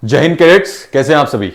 जय हिंद कैडेट्स, कैसे हैं आप सभी।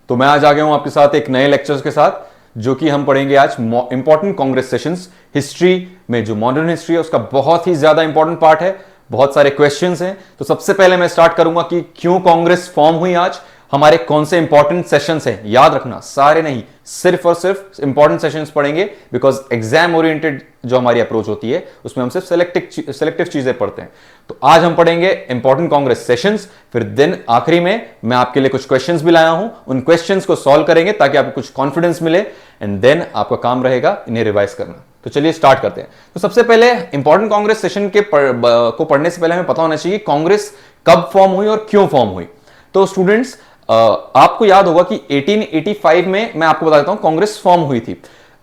तो मैं आज आ गया हूं आपके साथ एक नए लेक्चर्स के साथ, जो कि हम पढ़ेंगे आज इंपॉर्टेंट कांग्रेस सेशंस। हिस्ट्री में जो मॉडर्न हिस्ट्री है उसका बहुत ही ज्यादा इंपॉर्टेंट पार्ट है, बहुत सारे क्वेश्चंस हैं। तो सबसे पहले मैं स्टार्ट करूंगा कि क्यों कांग्रेस फॉर्म हुई, आज हमारे कौन से इंपॉर्टेंट सेशंस हैं। याद रखना, सारे नहीं, सिर्फ और सिर्फ इंपॉर्टेंट सेशंस पढ़ेंगे, बिकॉज एग्जाम ओरिएंटेड जो हमारी अप्रोच होती है उसमें हम सिर्फ सेलेक्टिव चीजें पढ़ते हैं। तो आज हम पढ़ेंगे इंपॉर्टेंट कांग्रेस सेशंस, फिर दिन आखिरी में मैं आपके लिए कुछ क्वेश्चंस भी लाया हूं, उन क्वेश्चंस को सॉल्व करेंगे ताकि आपको कुछ कॉन्फिडेंस मिले, एंड देन आपका काम रहेगा इन्हें रिवाइज करना। तो चलिए स्टार्ट करते हैं। तो सबसे पहले इंपॉर्टेंट कांग्रेस सेशन को पढ़ने से पहले हमें पता होना चाहिए कांग्रेस कब फॉर्म हुई और क्यों फॉर्म हुई। तो स्टूडेंट्स, आपको याद होगा कि 1885 में, मैं आपको बता देता हूं, कांग्रेस फॉर्म हुई थी।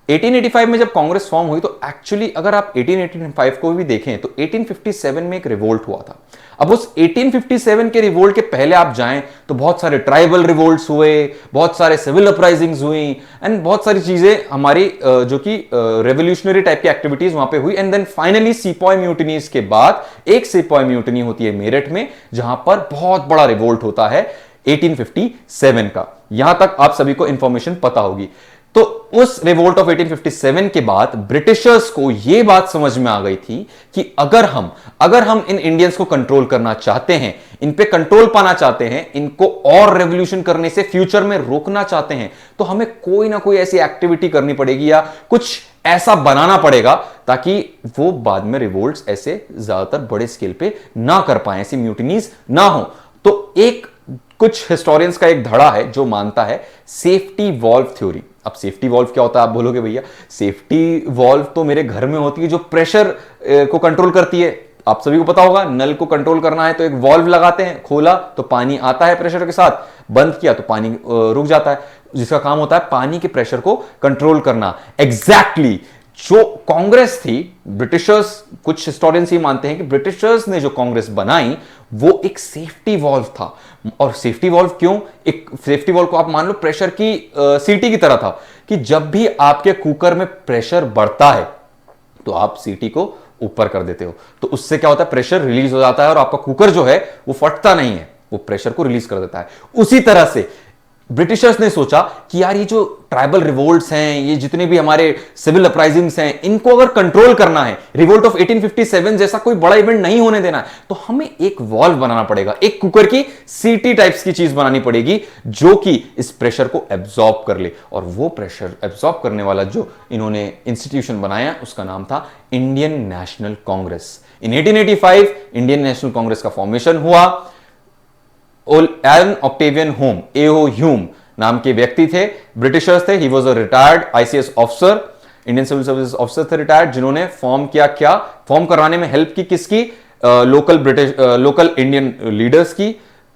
1885 में जब कांग्रेस फॉर्म हुई तो एक्चुअली अगर आप 1885 को भी देखें तो 1857 में एक रिवोल्ट हुआ था। अब उस 1857 के रिवोल्ट के पहले आप जाएं तो बहुत सारे ट्राइबल रिवोल्ट्स हुए, बहुत सारे सिविल अपराइजिंग्स हुई, एंड बहुत सारी चीजें हमारी जो कि रेवोल्यूशनरी टाइप की एक्टिविटीज वहां पे हुई। And then finally sepoy mutinies के बाद एक सिपॉय म्यूटिनी होती है मेरठ में, जहां पर बहुत बड़ा रिवोल्ट होता है 1857 का। यहां तक आप सभी को इंफॉर्मेशन पता होगी। तो उस रिवोल्ट ऑफ 1857 के बाद ब्रिटिशर्स को यह बात समझ में आ गई थी कि अगर हम इन इंडियंस को कंट्रोल करना चाहते हैं, इन पे कंट्रोल पाना चाहते हैं, इनको और रेवोल्यूशन करने से फ्यूचर में रोकना चाहते हैं, तो हमें कोई ना कोई ऐसी एक्टिविटी करनी पड़ेगी या कुछ ऐसा बनाना पड़ेगा ताकि वो बाद में रिवोल्ट्स ऐसे ज्यादातर बड़े स्केल पे ना कर पाए, ऐसी म्यूटिनीज ना हो। तो कुछ हिस्टोरियंस का एक धड़ा है जो मानता है सेफ्टी वॉल्व थ्योरी। अब सेफ्टी वॉल्व क्या होता है आप बोलोगे, भैया सेफ्टी वॉल्व तो मेरे घर में होती है जो प्रेशर को कंट्रोल करती है। आप सभी को पता होगा, नल को कंट्रोल करना है तो एक वॉल्व लगाते हैं, खोला तो पानी आता है प्रेशर के साथ, बंद किया तो पानी रुक जाता है, जिसका काम होता है पानी के प्रेशर को कंट्रोल करना। एग्जैक्टली जो कांग्रेस थी, ब्रिटिशर्स, कुछ हिस्टोरियंस ये मानते हैं कि ब्रिटिशर्स ने जो कांग्रेस बनाई वो एक सेफ्टी वॉल्व था। और सेफ्टी वॉल्व क्यों? एक सेफ्टी वॉल्व को आप मान लो प्रेशर की सीटी की तरह था, कि जब भी आपके कुकर में प्रेशर बढ़ता है तो आप सीटी को ऊपर कर देते हो, तो उससे क्या होता है, प्रेशर रिलीज हो जाता है और आपका कुकर जो है वो फटता नहीं है, वो प्रेशर को रिलीज कर देता है। उसी तरह से ब्रिटिशर्स ने सोचा कि यार ये जो ट्राइबल रिवोल्ट्स हैं, ये जितने भी हमारे सिविल अपराइजिंग्स हैं, इनको अगर कंट्रोल करना है, रिवोल्ट ऑफ 1857 जैसा कोई बड़ा इवेंट नहीं होने देना है, तो हमें एक वॉल्व बनाना पड़ेगा, एक कुकर की सीटी टाइप्स की चीज बनानी पड़ेगी जो कि इस प्रेशर को एब्जॉर्ब कर ले। और वो प्रेशर एब्जॉर्ब करने वाला जो इन्होंने इंस्टीट्यूशन बनाया उसका नाम था Indian National Congress. In 1885 Indian National Congress का फॉर्मेशन हुआ। Allan Octavian Hume, AO Hume नाम के व्यक्ति थे, ब्रिटिशर्स थे। He was a retired ICS officer, Indian civil service officer थे, रिटायर्ड, जिन्होंने फॉर्म किया, क्या फॉर्म कराने में हेल्प की, किसकी? लोकल इंडियन लीडर्स की।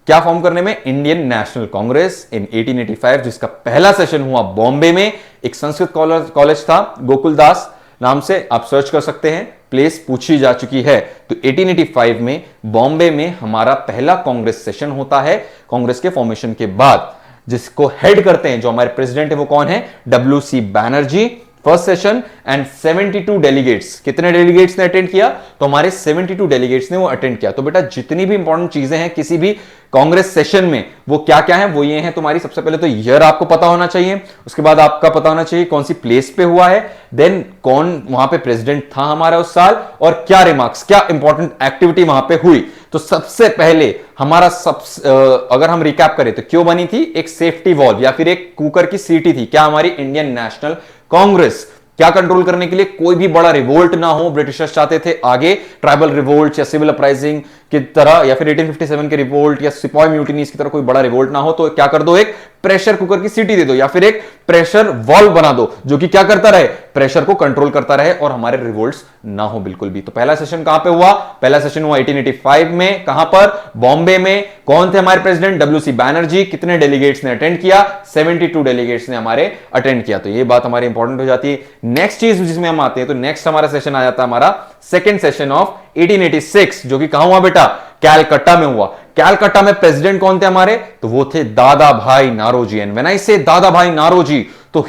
क्या फॉर्म करने में? इंडियन नेशनल कांग्रेस इन 1885, जिसका पहला सेशन हुआ बॉम्बे में। एक संस्कृत कॉलेज था, गोकुलदास नाम से, आप सर्च कर सकते हैं, प्लेस पूछी जा चुकी है। तो 1885 में बॉम्बे में हमारा पहला कांग्रेस सेशन होता है कांग्रेस के फॉर्मेशन के बाद, जिसको हेड करते हैं, जो हमारे प्रेसिडेंट है वो कौन है? W C. Banerjee. First session and 72 delegates. कितने डेलीगेट्स ने अटेंड किया? तो हमारे 72 डेलीगेट्स ने वो अटेंड किया। तो बेटा जितनी भी इंपॉर्टेंट चीजें हैं किसी भी कांग्रेस सेशन में, वो क्या क्या है, वो ये हैं तुम्हारी। सबसे पहले तो ईयर आपको पता होना चाहिए, उसके बाद आपका पता होना चाहिए कौन सी प्लेस पे हुआ है, देन कौन वहां पे प्रेसिडेंट था हमारा उस साल, और क्या रिमार्क्स, क्या इंपॉर्टेंट एक्टिविटी वहां पे हुई। तो सबसे पहले हमारा अगर हम रिकैप करें तो क्यों बनी थी? एक सेफ्टी वॉल्व या फिर एक कुकर की सीटी थी। क्या? हमारी इंडियन नेशनल कांग्रेस। क्या कंट्रोल करने के लिए? कोई भी बड़ा रिवोल्ट ना हो। ब्रिटिशर्स चाहते थे आगे ट्राइबल रिवोल्ट या सिविल अपराइजिंग की तरह, या फिर 1857 के रिवोल्ट या सिपॉय म्यूटिनीज की तरह कोई बड़ा रिवोल्ट ना हो, तो क्या कर दो, एक प्रेशर कुकर की सीटी दे दो या फिर एक प्रेशर वॉल्व बना दो जो कि क्या करता रहे, प्रेशर को कंट्रोल करता रहे और हमारे रिवोल्ट्स ना हो बिल्कुल भी। तो पहला सेशन कहां पे हुआ? पहला सेशन हुआ 1885 में। कहां पर? बॉम्बे में। कौन थे हमारे प्रेसिडेंट? डब्ल्यू.सी. बैनर्जी। कितने डेलीगेट्स ने अटेंड किया? 72 डेलीगेट्स ने हमारे अटेंड किया। तो ये बात हमारी इंपॉर्टेंट हो जाती है। नेक्स्ट चीज जिसमें हम आते हैं, तो नेक्स्ट हमारा सेशन आ जाता है हमारा सेकेंड सेशन ऑफ 1886, जो कि कहां हुआ बेटा? कैलकट्टा में हुआ। कैलकट्टा में प्रेसिडेंट कौन थे हमारे? तो वो थे दादा भाई नारोजी। एंड व्हेन आई से दादा भाई नारोजी, तो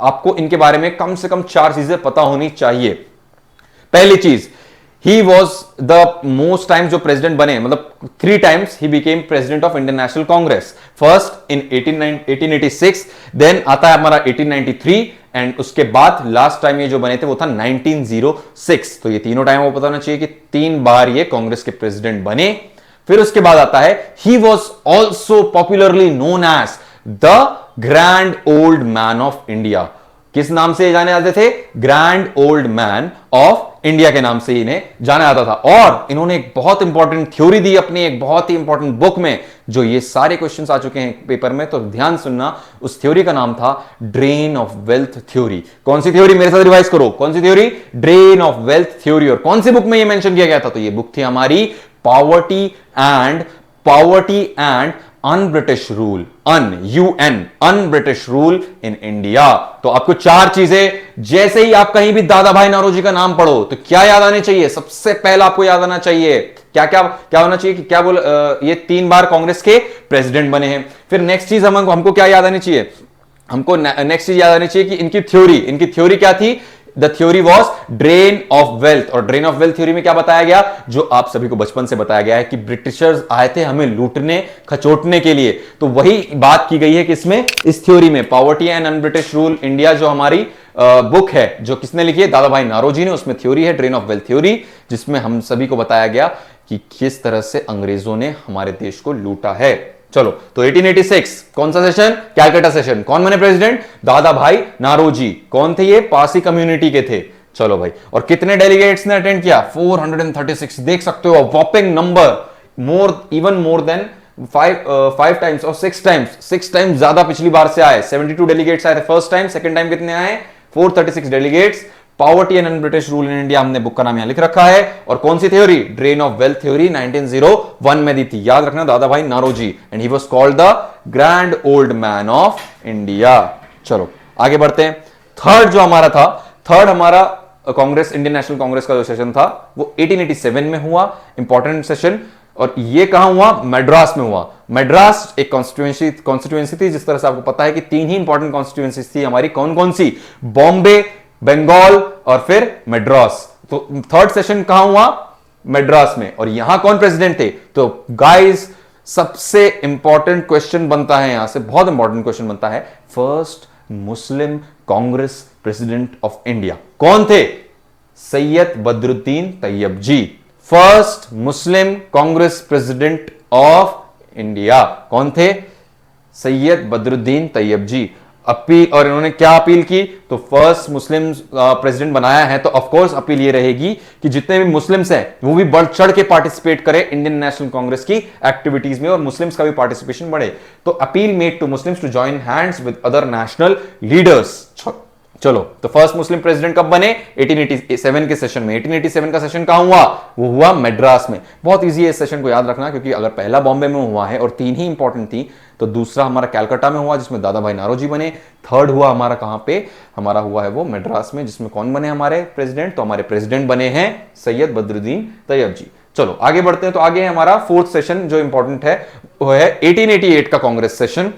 आपको इनके बारे में कम से कम 4 चीजें पता होनी चाहिए। पहली चीज, he was the most times जो प्रेसिडेंट बने, मतलब 3 times he became president of Indian National Congress. First in 1886, then आता है हमारा 1893, एंड उसके बाद लास्ट टाइम ये जो बने थे वो था 1906। तो ये तीनों टाइम वो बताना चाहिए कि 3 बार ये कांग्रेस के प्रेसिडेंट बने। फिर उसके बाद आता है he was also popularly known as the grand old man of India. किस नाम से जाने जाते थे? Grand old man of India के नाम से इन्हें जाना जाता था। और इन्होंने एक बहुत इंपॉर्टेंट थ्योरी दी अपनी एक बहुत ही इंपॉर्टेंट बुक में, जो ये सारे क्वेश्चंस आ चुके हैं पेपर में, तो ध्यान सुनना। उस थ्योरी का नाम था ड्रेन ऑफ वेल्थ थ्योरी। कौन सी थ्योरी? मेरे साथ रिवाइज करो, कौन सी theory? Drain of wealth theory. और कौन सी बुक में ये मेंशन किया गया था? तो ये बुक थी हमारी poverty and un British rule, on British rule in India. तो आपको 4 चीजें, जैसे ही आप कहीं भी दादा भाई नौरोजी का नाम पढ़ो तो क्या याद आने चाहिए? सबसे पहला आपको याद आना चाहिए क्या क्या क्या होना चाहिए कि क्या बोल, ये 3 बार कांग्रेस के प्रेसिडेंट बने हैं। फिर नेक्स्ट चीज हमको क्या याद आनी चाहिए? हमको नेक्स्ट चीज याद आनी चाहिए कि इनकी थ्योरी क्या थी? The theory was drain of wealth. और ड्रेन ऑफ वेल्थ थ्योरी में क्या बताया गया? जो आप सभी को बचपन से बताया गया है कि ब्रिटिशर्स आए थे हमें लूटने खचोटने के लिए। तो वही बात की गई है कि इसमें, इस थ्योरी में, poverty and un British rule India जो हमारी बुक है, जो किसने लिखी है? दादा भाई नौरोजी ने। उसमें थ्योरी है ड्रेन ऑफ वेल्थ थ्योरी, जिसमें हम सभी को बताया गया कि किस तरह से अंग्रेजों ने हमारे देश को लूटा है। चलो, तो 1886 कौन सा सेशन? कैलकाटा सेशन। कौन बने प्रेसिडेंट? दादा भाई नौरोजी। कौन थे ये? पारसी कम्युनिटी के थे। चलो भाई, और कितने डेलीगेट्स ने अटेंड किया? 436। देख सकते हो, whopping number, even more than 5 times और 6 टाइम्स ज्यादा पिछली बार से आए। 72 डेलीगेट्स आए थे फर्स्ट टाइम, सेकंड टाइम कितने आए? 436 delegates. Poverty and un British rule in India हमने बुक का नाम यहां लिख रखा है। और कौन सी theory? Drain of wealth theory 1901 में दी थी। याद रखना, Dadabhai Naoroji, and he was called the grand old man of India. चलो आगे बढ़ते हैं। थर्ड हमारा कांग्रेस, इंडियन नेशनल कांग्रेस का जो सेशन था वो 1887 में हुआ, इंपॉर्टेंट सेशन। और ये कहां हुआ? मद्रास में हुआ। मद्रास एक कॉन्स्टिट्यूएंसी थी, जिस तरह से आपको पता है कि 3 ही इंपॉर्टेंट कॉन्स्टिट्यूएंसीज थी हमारी। कौन कौन सी? बॉम्बे, बंगाल और फिर मद्रास। तो थर्ड सेशन कहां हुआ? मद्रास में। और यहां कौन प्रेसिडेंट थे? तो गाइस, सबसे इंपॉर्टेंट क्वेश्चन बनता है यहां से, बहुत इंपॉर्टेंट क्वेश्चन बनता है, first Muslim Congress president of India कौन थे? Syed Badruddin Tyabji. First Muslim Congress president of India कौन थे? सैयद बदरुद्दीन तैयब जी। अपील, और इन्होंने क्या अपील की? तो फर्स्ट मुस्लिम प्रेसिडेंट बनाया है, तो ऑफ कोर्स अपील ये रहेगी कि जितने भी मुस्लिम्स हैं वो भी बढ़ चढ़ के पार्टिसिपेट करें इंडियन नेशनल कांग्रेस की एक्टिविटीज में, और मुस्लिम्स का भी पार्टिसिपेशन बढ़े। तो appeal made to Muslims to join hands with other national leaders. चलो, तो फर्स्ट मुस्लिम प्रेसिडेंट कब बने? 1887 के सेशन में। 1887 का सेशन कहां हुआ? वो हुआ मद्रास में। बहुत इजी है इस सेशन को याद रखना, क्योंकि अगर पहला बॉम्बे में हुआ है और 3 ही इंपॉर्टेंट थी, तो दूसरा हमारा कैलकाटा में हुआ जिसमें दादा भाई नौरोजी बने। थर्ड हुआ हमारा कहां पे? हमारा हुआ है वो मद्रास में, जिसमें कौन बने हमारे प्रेसिडेंट? तो हमारे प्रेसिडेंट बने हैं सैयद बदरुद्दीन तैयब जी। चलो आगे बढ़ते हैं। तो आगे हमारा फोर्थ सेशन जो इंपॉर्टेंट है वो है 1888 का कांग्रेस सेशन,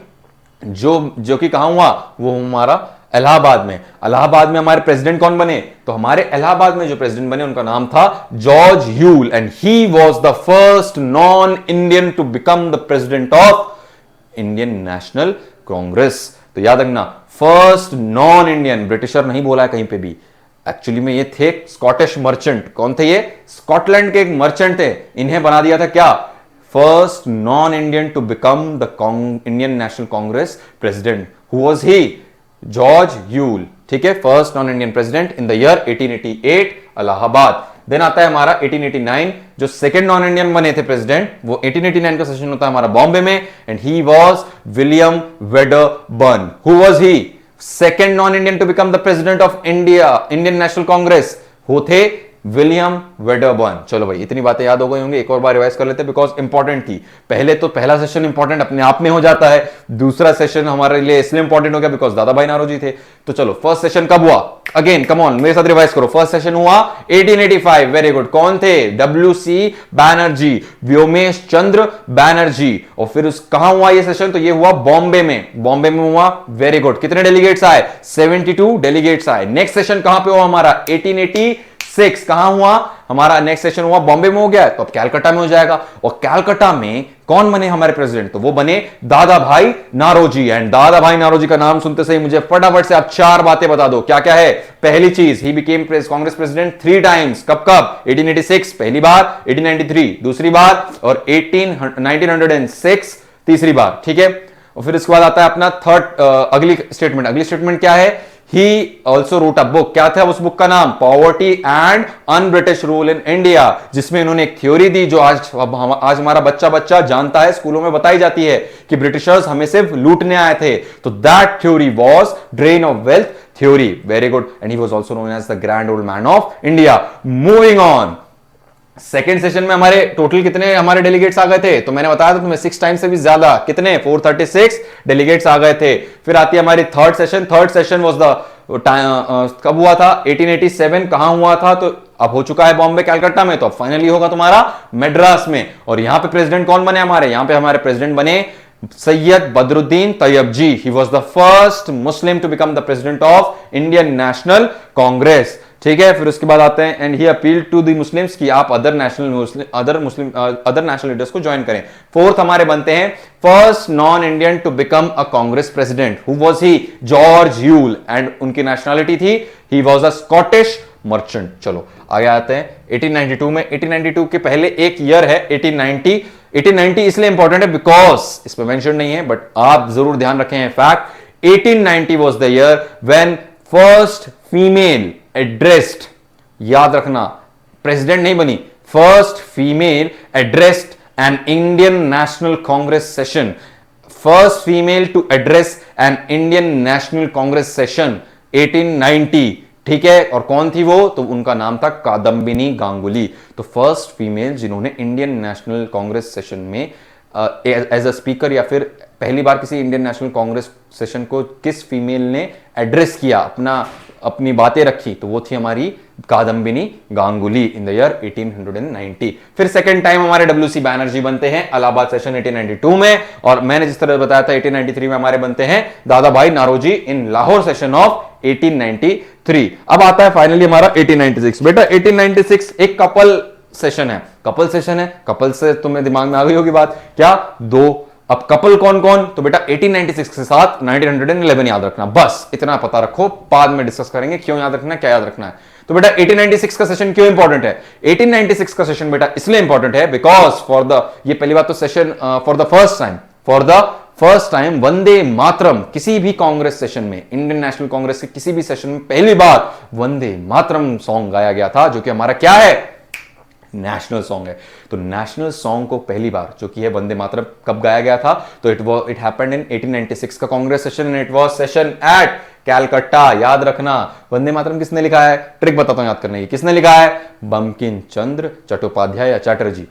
जो कि कहां हुआ? वो हमारा इलाहाबाद में। इलाहाबाद में हमारे प्रेसिडेंट कौन बने? तो हमारे इलाहाबाद में जो प्रेसिडेंट बने उनका नाम था George Yule, and he was the first non Indian to become the president of Indian National Congress. तो याद रखना, फर्स्ट नॉन इंडियन, ब्रिटिशर नहीं बोला है कहीं पे भी, एक्चुअली में ये थे स्कॉटिश मर्चेंट। कौन थे ये? स्कॉटलैंड के एक मर्चेंट थे। इन्हें बना दिया था क्या? First non Indian to become the Indian National Congress president. Who was he? George Yule. ठीक है, first non Indian president in the year 1888, Allahabad. Then आता है हमारा 1889, जो सेकंड नॉन इंडियन बने थे प्रेसिडेंट, वो 1889 का सेशन होता है हमारा बॉम्बे में, and he was William Wedderburn. Who was he? Second non Indian to become the president of India, Indian National Congress, वो थे विलियम वेडरबर्न। चलो भाई, इतनी बातें याद हो गई होंगी, एक और बार रिवाइज कर लेते हैं बिकॉज इंपॉर्टेंट थी। पहले तो पहला सेशन इंपॉर्टेंट अपने आप में हो जाता है, दूसरा सेशन हमारे लिए इसलिए इंपॉर्टेंट हो गया बिकॉज दादा भाई नौरोजी थे। तो चलो, फर्स्ट सेशन कब हुआ? अगेन कम ऑन, मेरे साथ रिवाइज करो। फर्स्ट सेशन हुआ 1885। Very good. कौन थे? WC बैनर्जी, व्योमेश चंद्र बैनर्जी। और फिर कहां हुआ ये सेशन? तो ये हुआ बॉम्बे में। बॉम्बे में हुआ। Very good. कितने डेलीगेट्स आए? 72 डेलीगेट्स आए। नेक्स्ट सेशन कहां पे हुआ हमारा? 1886 1906 कहां हुआ? हमारा नेक्स्ट सेशन हुआ बॉम्बे में हो गया, तो अब कैलकाटा में हो जाएगा। और कैलकाटा में कौन बने हमारे प्रेसिडेंट? तो वो बने दादा भाई नारोजी। एंड दादा भाई नारोजी का नाम सुनते सही मुझे फटाफट से आप चार बातें बता दो, क्या क्या है? पहली चीज, he became Congress president 3 times. कब कब? 1886 पहली बार, 1893 दूसरी बार, और 1906 तीसरी बार। ठीक है, और फिर इसके बाद आता है अपना थर्ड अगली स्टेटमेंट। अगली स्टेटमेंट क्या है? He also wrote a book। क्या था उस बुक का नाम? Poverty and un British rule in India, जिसमें इन्होंने एक थ्योरी दी जो आज हमारा बच्चा बच्चा जानता है, स्कूलों में बताई जाती है कि ब्रिटिशर्स हमें सिर्फ लूटने आए थे। तो that theory was drain of wealth theory. Very good. And he was also known as the grand old man of India. Moving on, second session में हमारे टोटल कितने हमारे डेलीगेट्स आ गए थे? तो मैंने बताया था तुम्हें 6 टाइम्स से भी ज्यादा। कितने? 436 डेलीगेट्स आ गए थे। फिर आती है हमारी third session. Third session was the कब हुआ था? 1887। कहां हुआ था? तो अब हो चुका है बॉम्बे कैलकाटा में, तो अब फाइनली होगा तुम्हारा मद्रास में। और यहां पे प्रेसिडेंट कौन बने हमारे? यहां पे हमारे प्रेसिडेंट बने Syed Badruddin Tyabji. He was the first Muslim to become the president of Indian National Congress. ठीक है, फिर उसके बाद आते हैं and he appeal to the Muslims कि आप अदर नेशनल लीडर्स को ज्वाइन करें। फोर्थ हमारे बनते हैं first non Indian to become a Congress president. Who was he? George Yule. And उनकी नेशनलिटी थी, he was a Scottish merchant. चलो आगे आते हैं 1892 में। 1892 के पहले एक ईयर है 1890। 1890 इसलिए इंपॉर्टेंट है बिकॉज इसमें मेंशन नहीं है, बट आप जरूर ध्यान रखें fact. 1890 was the year when first female addressed, याद रखना प्रेसिडेंट नहीं बनी, first female addressed an Indian National Congress session. First female to address an Indian National Congress session 1890। ठीक है, और कौन थी वो? तो उनका नाम था कादम्बिनी गांगुली। तो फर्स्ट फीमेल जिन्होंने इंडियन नेशनल कांग्रेस सेशन में एज अ स्पीकर या फिर पहली बार किसी इंडियन नेशनल कांग्रेस सेशन को किस फीमेल ने एड्रेस किया, अपनी बातें रखी, तो वो थी हमारी कादम्बिनी गांगुली इन द ईयर 1890। फिर सेकंड टाइम हमारे डब्ल्यूसी बैनर्जी बनते हैं इलाहाबाद सेशन 1892 में, और मैंने जिस तरह बताया था 1893 में हमारे बनते हैं दादा भाई नारोजी इन लाहौर सेशन ऑफ 1893। अब आता है फाइनली हमारा 1896। बेटा 1896 एक कपल सेशन है। कपल सेशन है, कपल से तुम्हें दिमाग में आ गई होगी बात, क्या? दो। अब कपल कौन कौन? तो बेटा 1896 के साथ 1911 याद रखना, बस इतना पता रखो। बाद में डिस्कस करेंगे क्यों याद रखना है, क्या याद रखना है। तो बेटा 1896 का सेशन क्यों इंपॉर्टेंट है? 1896 का सेशन बेटा इसलिए इंपॉर्टेंट है बिकॉज ये पहली बात तो session for the first time Vande Mataram किसी भी कांग्रेस सेशन में, इंडियन नेशनल कांग्रेस के किसी भी सेशन में पहली बार वंदे मातरम सॉन्ग गाया गया था, जो कि हमारा क्या है? नेशनल सॉन्ग है। तो नेशनल सॉन्ग को पहली बार जो कि है वंदे मातरम कब गाया गया था? तो इट हैपेंड इन 1896 का Congress session, and it was session at Calcutta. याद रखना वंदे मातरम किसने लिखा है? ट्रिक बताता हूं याद करने की। किसने लिखा है? बंकिम चंद्र चट्टोपाध्याय या चैटर्जी।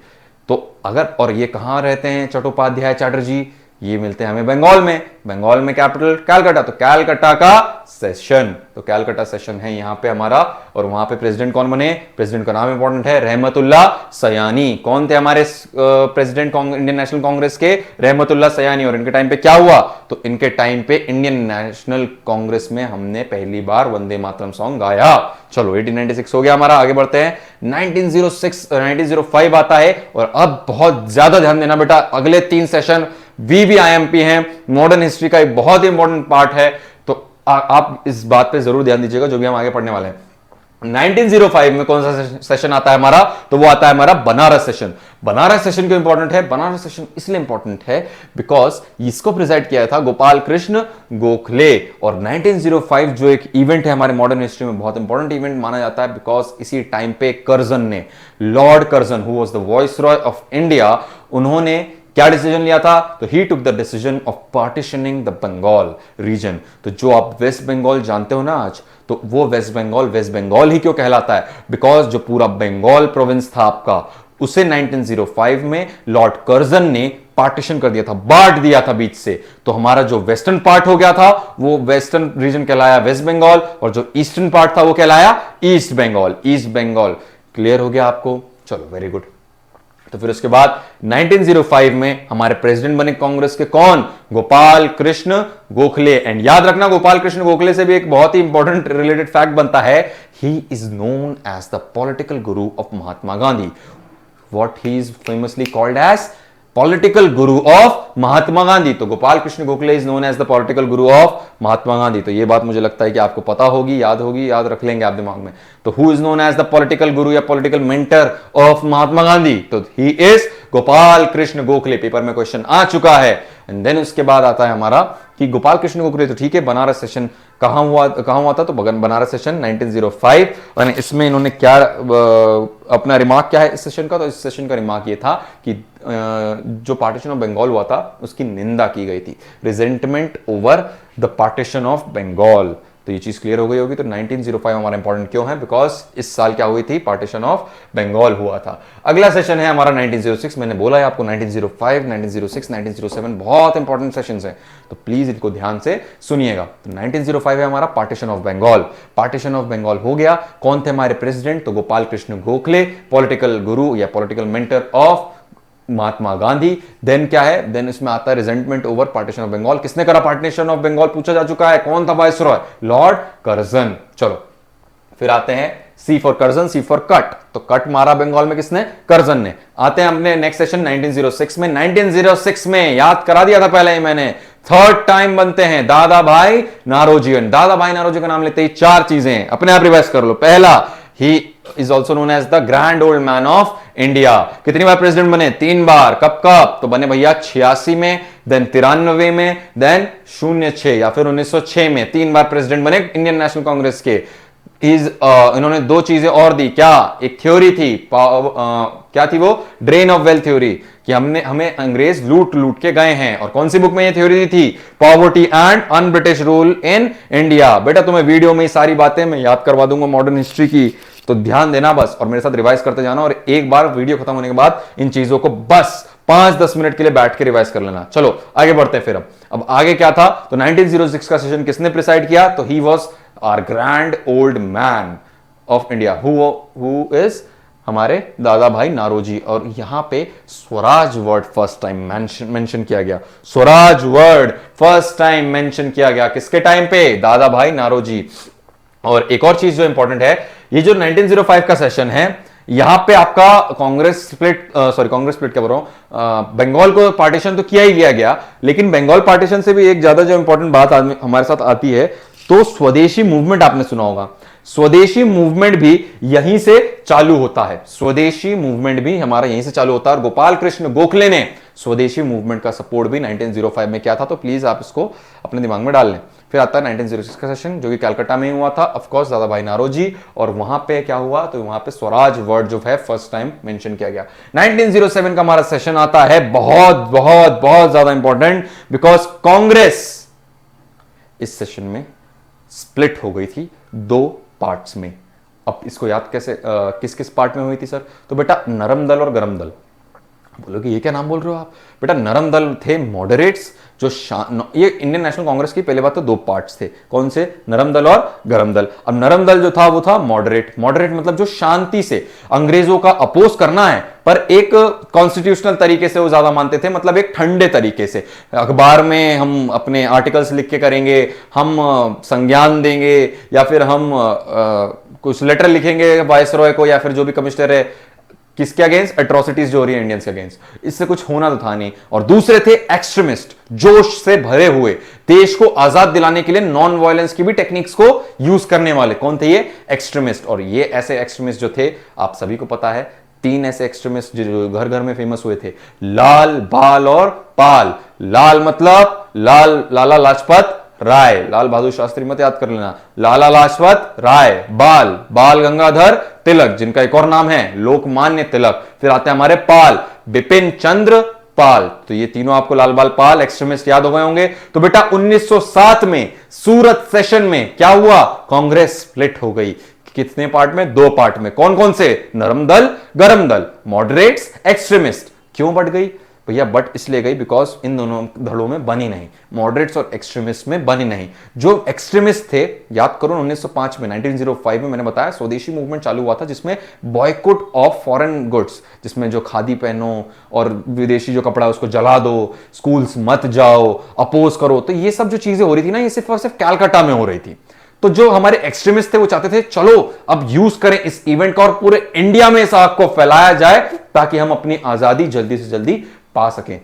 तो अगर, और ये कहां रहते हैं चट्टोपाध्याय चैटर्जी? ये मिलते हैं हमें बंगाल में। बंगाल में कैपिटल कैलकाटा, तो कैलकाटा का सेशन, तो कैलकाटा सेशन है यहां पे हमारा। और वहां पे प्रेसिडेंट कौन बने? प्रेसिडेंट का नाम इंपॉर्टेंट है, रहमतुल्लाह सयानी। कौन थे हमारे प्रेसिडेंट इंडियन नेशनल कांग्रेस के? रहमतुल्लाह सयानी। और इनके टाइम पे क्या हुआ? तो इनके टाइम पे इंडियन नेशनल कांग्रेस में हमने पहली बार वंदे मातरम सॉन्ग गाया। चलो 1896 हो गया हमारा। आगे बढ़ते हैं 1905 आता है। और अब बहुत ज्यादा ध्यान देना बेटा, अगले 3 सेशन VVIMP हैं, मॉडर्न हिस्ट्री का एक बहुत ही इंपॉर्टेंट पार्ट है। तो आप इस बात पे जरूर ध्यान दीजिएगा जो भी हम आगे पढ़ने वाले हैं। 1905 में कौन सा सेशन आता है हमारा? तो वो आता है हमारा बनारस सेशन। बनारस सेशन क्यों इंपॉर्टेंट है? बनारस सेशन इसलिए इंपॉर्टेंट है बिकॉज इसको प्रिजाइड किया था गोपाल कृष्ण गोखले। और 1905 जो एक इवेंट है हमारे मॉडर्न हिस्ट्री में बहुत इंपॉर्टेंट इवेंट माना जाता है बिकॉज इसी टाइम पे कर्जन ने, Lord Curzon who was the viceroy of India, उन्होंने क्या डिसीजन लिया था? तो he took the decision of partitioning the Bengal region. तो जो आप वेस्ट बंगाल जानते हो ना आज, तो वो वेस्ट बंगाल ही क्यों कहलाता है? बिकॉज जो पूरा बंगाल प्रोविंस था आपका, उसे 1905 में लॉर्ड कर्जन ने पार्टीशन कर दिया था, बांट दिया था बीच से। तो हमारा जो वेस्टर्न पार्ट हो गया था वो वेस्टर्न रीजन कहलाया वेस्ट बंगाल, और जो ईस्टर्न पार्ट था वो कहलाया ईस्ट बंगाल। क्लियर हो गया आपको? चलो वेरी गुड। तो फिर उसके बाद 1905 में हमारे प्रेसिडेंट बने कांग्रेस के कौन? गोपाल कृष्ण गोखले। एंड याद रखना, गोपाल कृष्ण गोखले से भी एक बहुत ही इंपॉर्टेंट रिलेटेड फैक्ट बनता है, he is known as the political guru of Mahatma Gandhi. What he is famously called as political guru of Mahatma Gandhi. तो Gopal Krishna Gokhale is known as the political guru of Mahatma Gandhi. तो ये बात मुझे लगता है कि आपको पता होगी, याद रख लेंगे आप दिमाग में। तो who is known as the political guru या political mentor of Mahatma Gandhi? तो he is Gopal Krishna Gokhale. Paper में क्वेश्चन आ चुका है। एंड देन उसके बाद आता है हमारा कि गोपाल कृष्ण गोखले, तो ठीक है, बनारस सेशन कहां हुआ था? तो बनारस सेशन 1905। और इसमें इन्होंने क्या अपना रिमार्क क्या है इस सेशन का? तो इस सेशन का रिमार्क ये था कि जो पार्टीशन ऑफ बंगाल हुआ था उसकी निंदा की गई थी, resentment over the partition of Bengal. तो ये चीज क्लियर हो गई होगी। तो 1905 हमारा इंपॉर्टेंट क्यों है? बिकॉज इस साल क्या हुई थी? पार्टीशन ऑफ बंगाल हुआ था। अगला सेशन है हमारा 1906। मैंने बोला है आपको 1905, 1906, 1907 बहुत इंपॉर्टेंट सेशंस हैं, तो प्लीज इनको ध्यान से सुनिएगा। तो 1905 है हमारा partition of Bengal. Partition of Bengal हो गया। कौन थे हमारे प्रेसिडेंट? तो गोपाल कृष्ण गोखले, पॉलिटिकल गुरु या political mentor of Mahatma Gandhi. Then क्या है? देन इसमें आता है resentment over partition of Bengal. किसने करा पार्टीशन ऑफ बंगाल? पूछा जा चुका है। कौन था वाइसरॉय? Lord Curzon. चलो फिर आते हैं C for Curzon, C for cut. तो कट मारा बंगाल में किसने? कर्जन ने। आते हैं अपने नेक्स्ट सेशन 1906 में। 1906 में याद करा दिया था पहले ही मैंने, थर्ड टाइम बनते हैं दादा भाई नारोजी। दादा भाई नारोजी का नाम लेते ही चार चीजें अपने आप रिवाइज कर लो। पहला, he is also known as the grand old man of India. कितनी बार प्रेसिडेंट बने? 3 बार। कब कब? तो बने भैया 86 में, देन 93 में, देन 06 या फिर 1906 में 3 बार प्रेसिडेंट बने इंडियन नेशनल कांग्रेस के। इन्होंने 2 चीजें और दी। क्या? एक थ्योरी थी, क्या थी वो? ड्रेन ऑफ वेल्थ थ्योरी, कि हमें अंग्रेज लूट के गए हैं। और कौन सी बुक में ये थ्योरी दी थी? Poverty and un British rule in India. बेटा तुम्हें वीडियो में सारी बातें मैं याद करवा दूंगा मॉडर्न हिस्ट्री की, तो ध्यान देना बस और मेरे साथ रिवाइज करते जाना। और एक बार वीडियो खत्म होने के बाद इन चीजों को बस 5-10 मिनट के लिए बैठ के रिवाइज कर लेना। चलो आगे बढ़ते हैं। फिर अब आगे क्या था? तो 1906 का सेशन किसने प्रिसाइड किया? तो he was our grand old man of India, who is हमारे दादा भाई नारोजी। और यहां पे swaraj word first time mention किया गया। Swaraj word first time mention किया गया किसके टाइम पे? दादा भाई नारोजी। और एक और चीज जो इंपॉर्टेंट है, ये जो 1905 का सेशन है, यहां पे आपका कांग्रेस स्प्लिट क्या बोल रहा हूं, बंगाल को पार्टीशन तो किया ही लिया गया, लेकिन बंगाल पार्टीशन से भी एक ज्यादा जो इंपॉर्टेंट बात हमारे साथ आती है, तो स्वदेशी मूवमेंट आपने सुना होगा। स्वदेशी मूवमेंट भी यहीं से चालू होता है। स्वदेशी मूवमेंट भी हमारा यहीं से चालू होता है। और गोपाल कृष्ण गोखले ने स्वदेशी मूवमेंट का सपोर्ट भी 1905 में किया था। तो प्लीज आप इसको अपने दिमाग में डाल लें। फिर आता है 1906 का सेशन, जो कि कलकत्ता में हुआ था, ऑफ कोर्स दादा भाई नारोजी। और वहां पे क्या हुआ? तो वहां पे स्वराज वर्ड जो है फर्स्ट टाइम मेंशन किया गया। 1907 का हमारा सेशन आता है, बहुत बहुत बहुत ज्यादा इंपॉर्टेंट, बिकॉज कांग्रेस इस सेशन में स्प्लिट हो गई थी 2 पार्ट्स में। अब इसको याद कैसे, किस किस पार्ट में हुई थी सर? तो बेटा नरम दल और गरम दल। बोलोगे ये क्या नाम बोल रहे हो आप? बेटा नरम दल थे मॉडरेट्स, जो ये इंडियन नेशनल कांग्रेस की पहले बात तो 2 पार्ट्स थे। कौन से? नरम दल और गरम दल। अब नरम दल जो था वो था मॉडरेट। मॉडरेट मतलब जो शांति से अंग्रेजों का अपोज करना है, पर एक कॉन्स्टिट्यूशनल तरीके से वो ज्यादा मानते थे, मतलब एक ठंडे तरीके से। अखबार में हम अपने आर्टिकल्स लिख के करेंगे, हम संज्ञान देंगे, या फिर हम कुछ लेटर लिखेंगे वायसरॉय को, या फिर जो भी कमिश्नर है, किसके अगेंस्ट? एट्रोसिटीज जो हो रही है इंडियंस के अगेंस्ट। इससे कुछ होना तो था नहीं। और दूसरे थे एक्सट्रीमिस्ट, जोश से भरे हुए, देश को आजाद दिलाने के लिए नॉन वायलेंस की भी टेक्निक्स को यूज करने वाले। कौन थे ये? एक्सट्रीमिस्ट। और ये ऐसे एक्सट्रीमिस्ट जो थे, आप सभी को पता है, 3 ऐसे एक्सट्रीमिस्ट जो घर घर में फेमस हुए थे, लाल, बाल और पाल। लाल मतलब लाला लाजपत राय, लाल बहादुर शास्त्री मत याद कर लेना, लाला लाजपत राय। बाल गंगाधर तिलक, जिनका एक और नाम है लोकमान्य तिलक। फिर आते हैं हमारे पाल, बिपिन चंद्र पाल। तो ये तीनों आपको लाल बाल पाल एक्सट्रीमिस्ट याद हो गए होंगे। तो बेटा 1907 में सूरत सेशन में क्या हुआ? कांग्रेस स्प्लिट हो गई। कितने पार्ट में? 2 पार्ट में। कौन कौन से? नरम दल, गरम दल, मॉडरेट्स, एक्सट्रीमिस्ट। क्यों बढ़ गई? भैया बट इसलिए गई बिकॉज इन दोनों धड़ों में बनी नहीं, मॉडरेट्स और एक्सट्रीमिस्ट में बनी नहीं। जो एक्सट्रीमिस्ट थे, याद करो 1905 में 1905 में मैंने बताया स्वदेशी मूवमेंट चालू हुआ था, जिसमें बॉयकॉट ऑफ फॉरेन गुड्स, जिसमें जो खादी पहनो और विदेशी जो कपड़ा उसको जला दो, स्कूल्स मत जाओ, अपोज करो, तो ये सब जो चीजें हो रही थी ना, ये सिर्फ और सिर्फ कैलकाटा में हो रही थी। तो जो हमारे एक्सट्रीमिस्ट थे वो चाहते थे चलो अब यूज करें इस इवेंट का और पूरे इंडिया में इस आग को फैलाया जाए ताकि हम अपनी आजादी जल्दी से जल्दी पा सकें।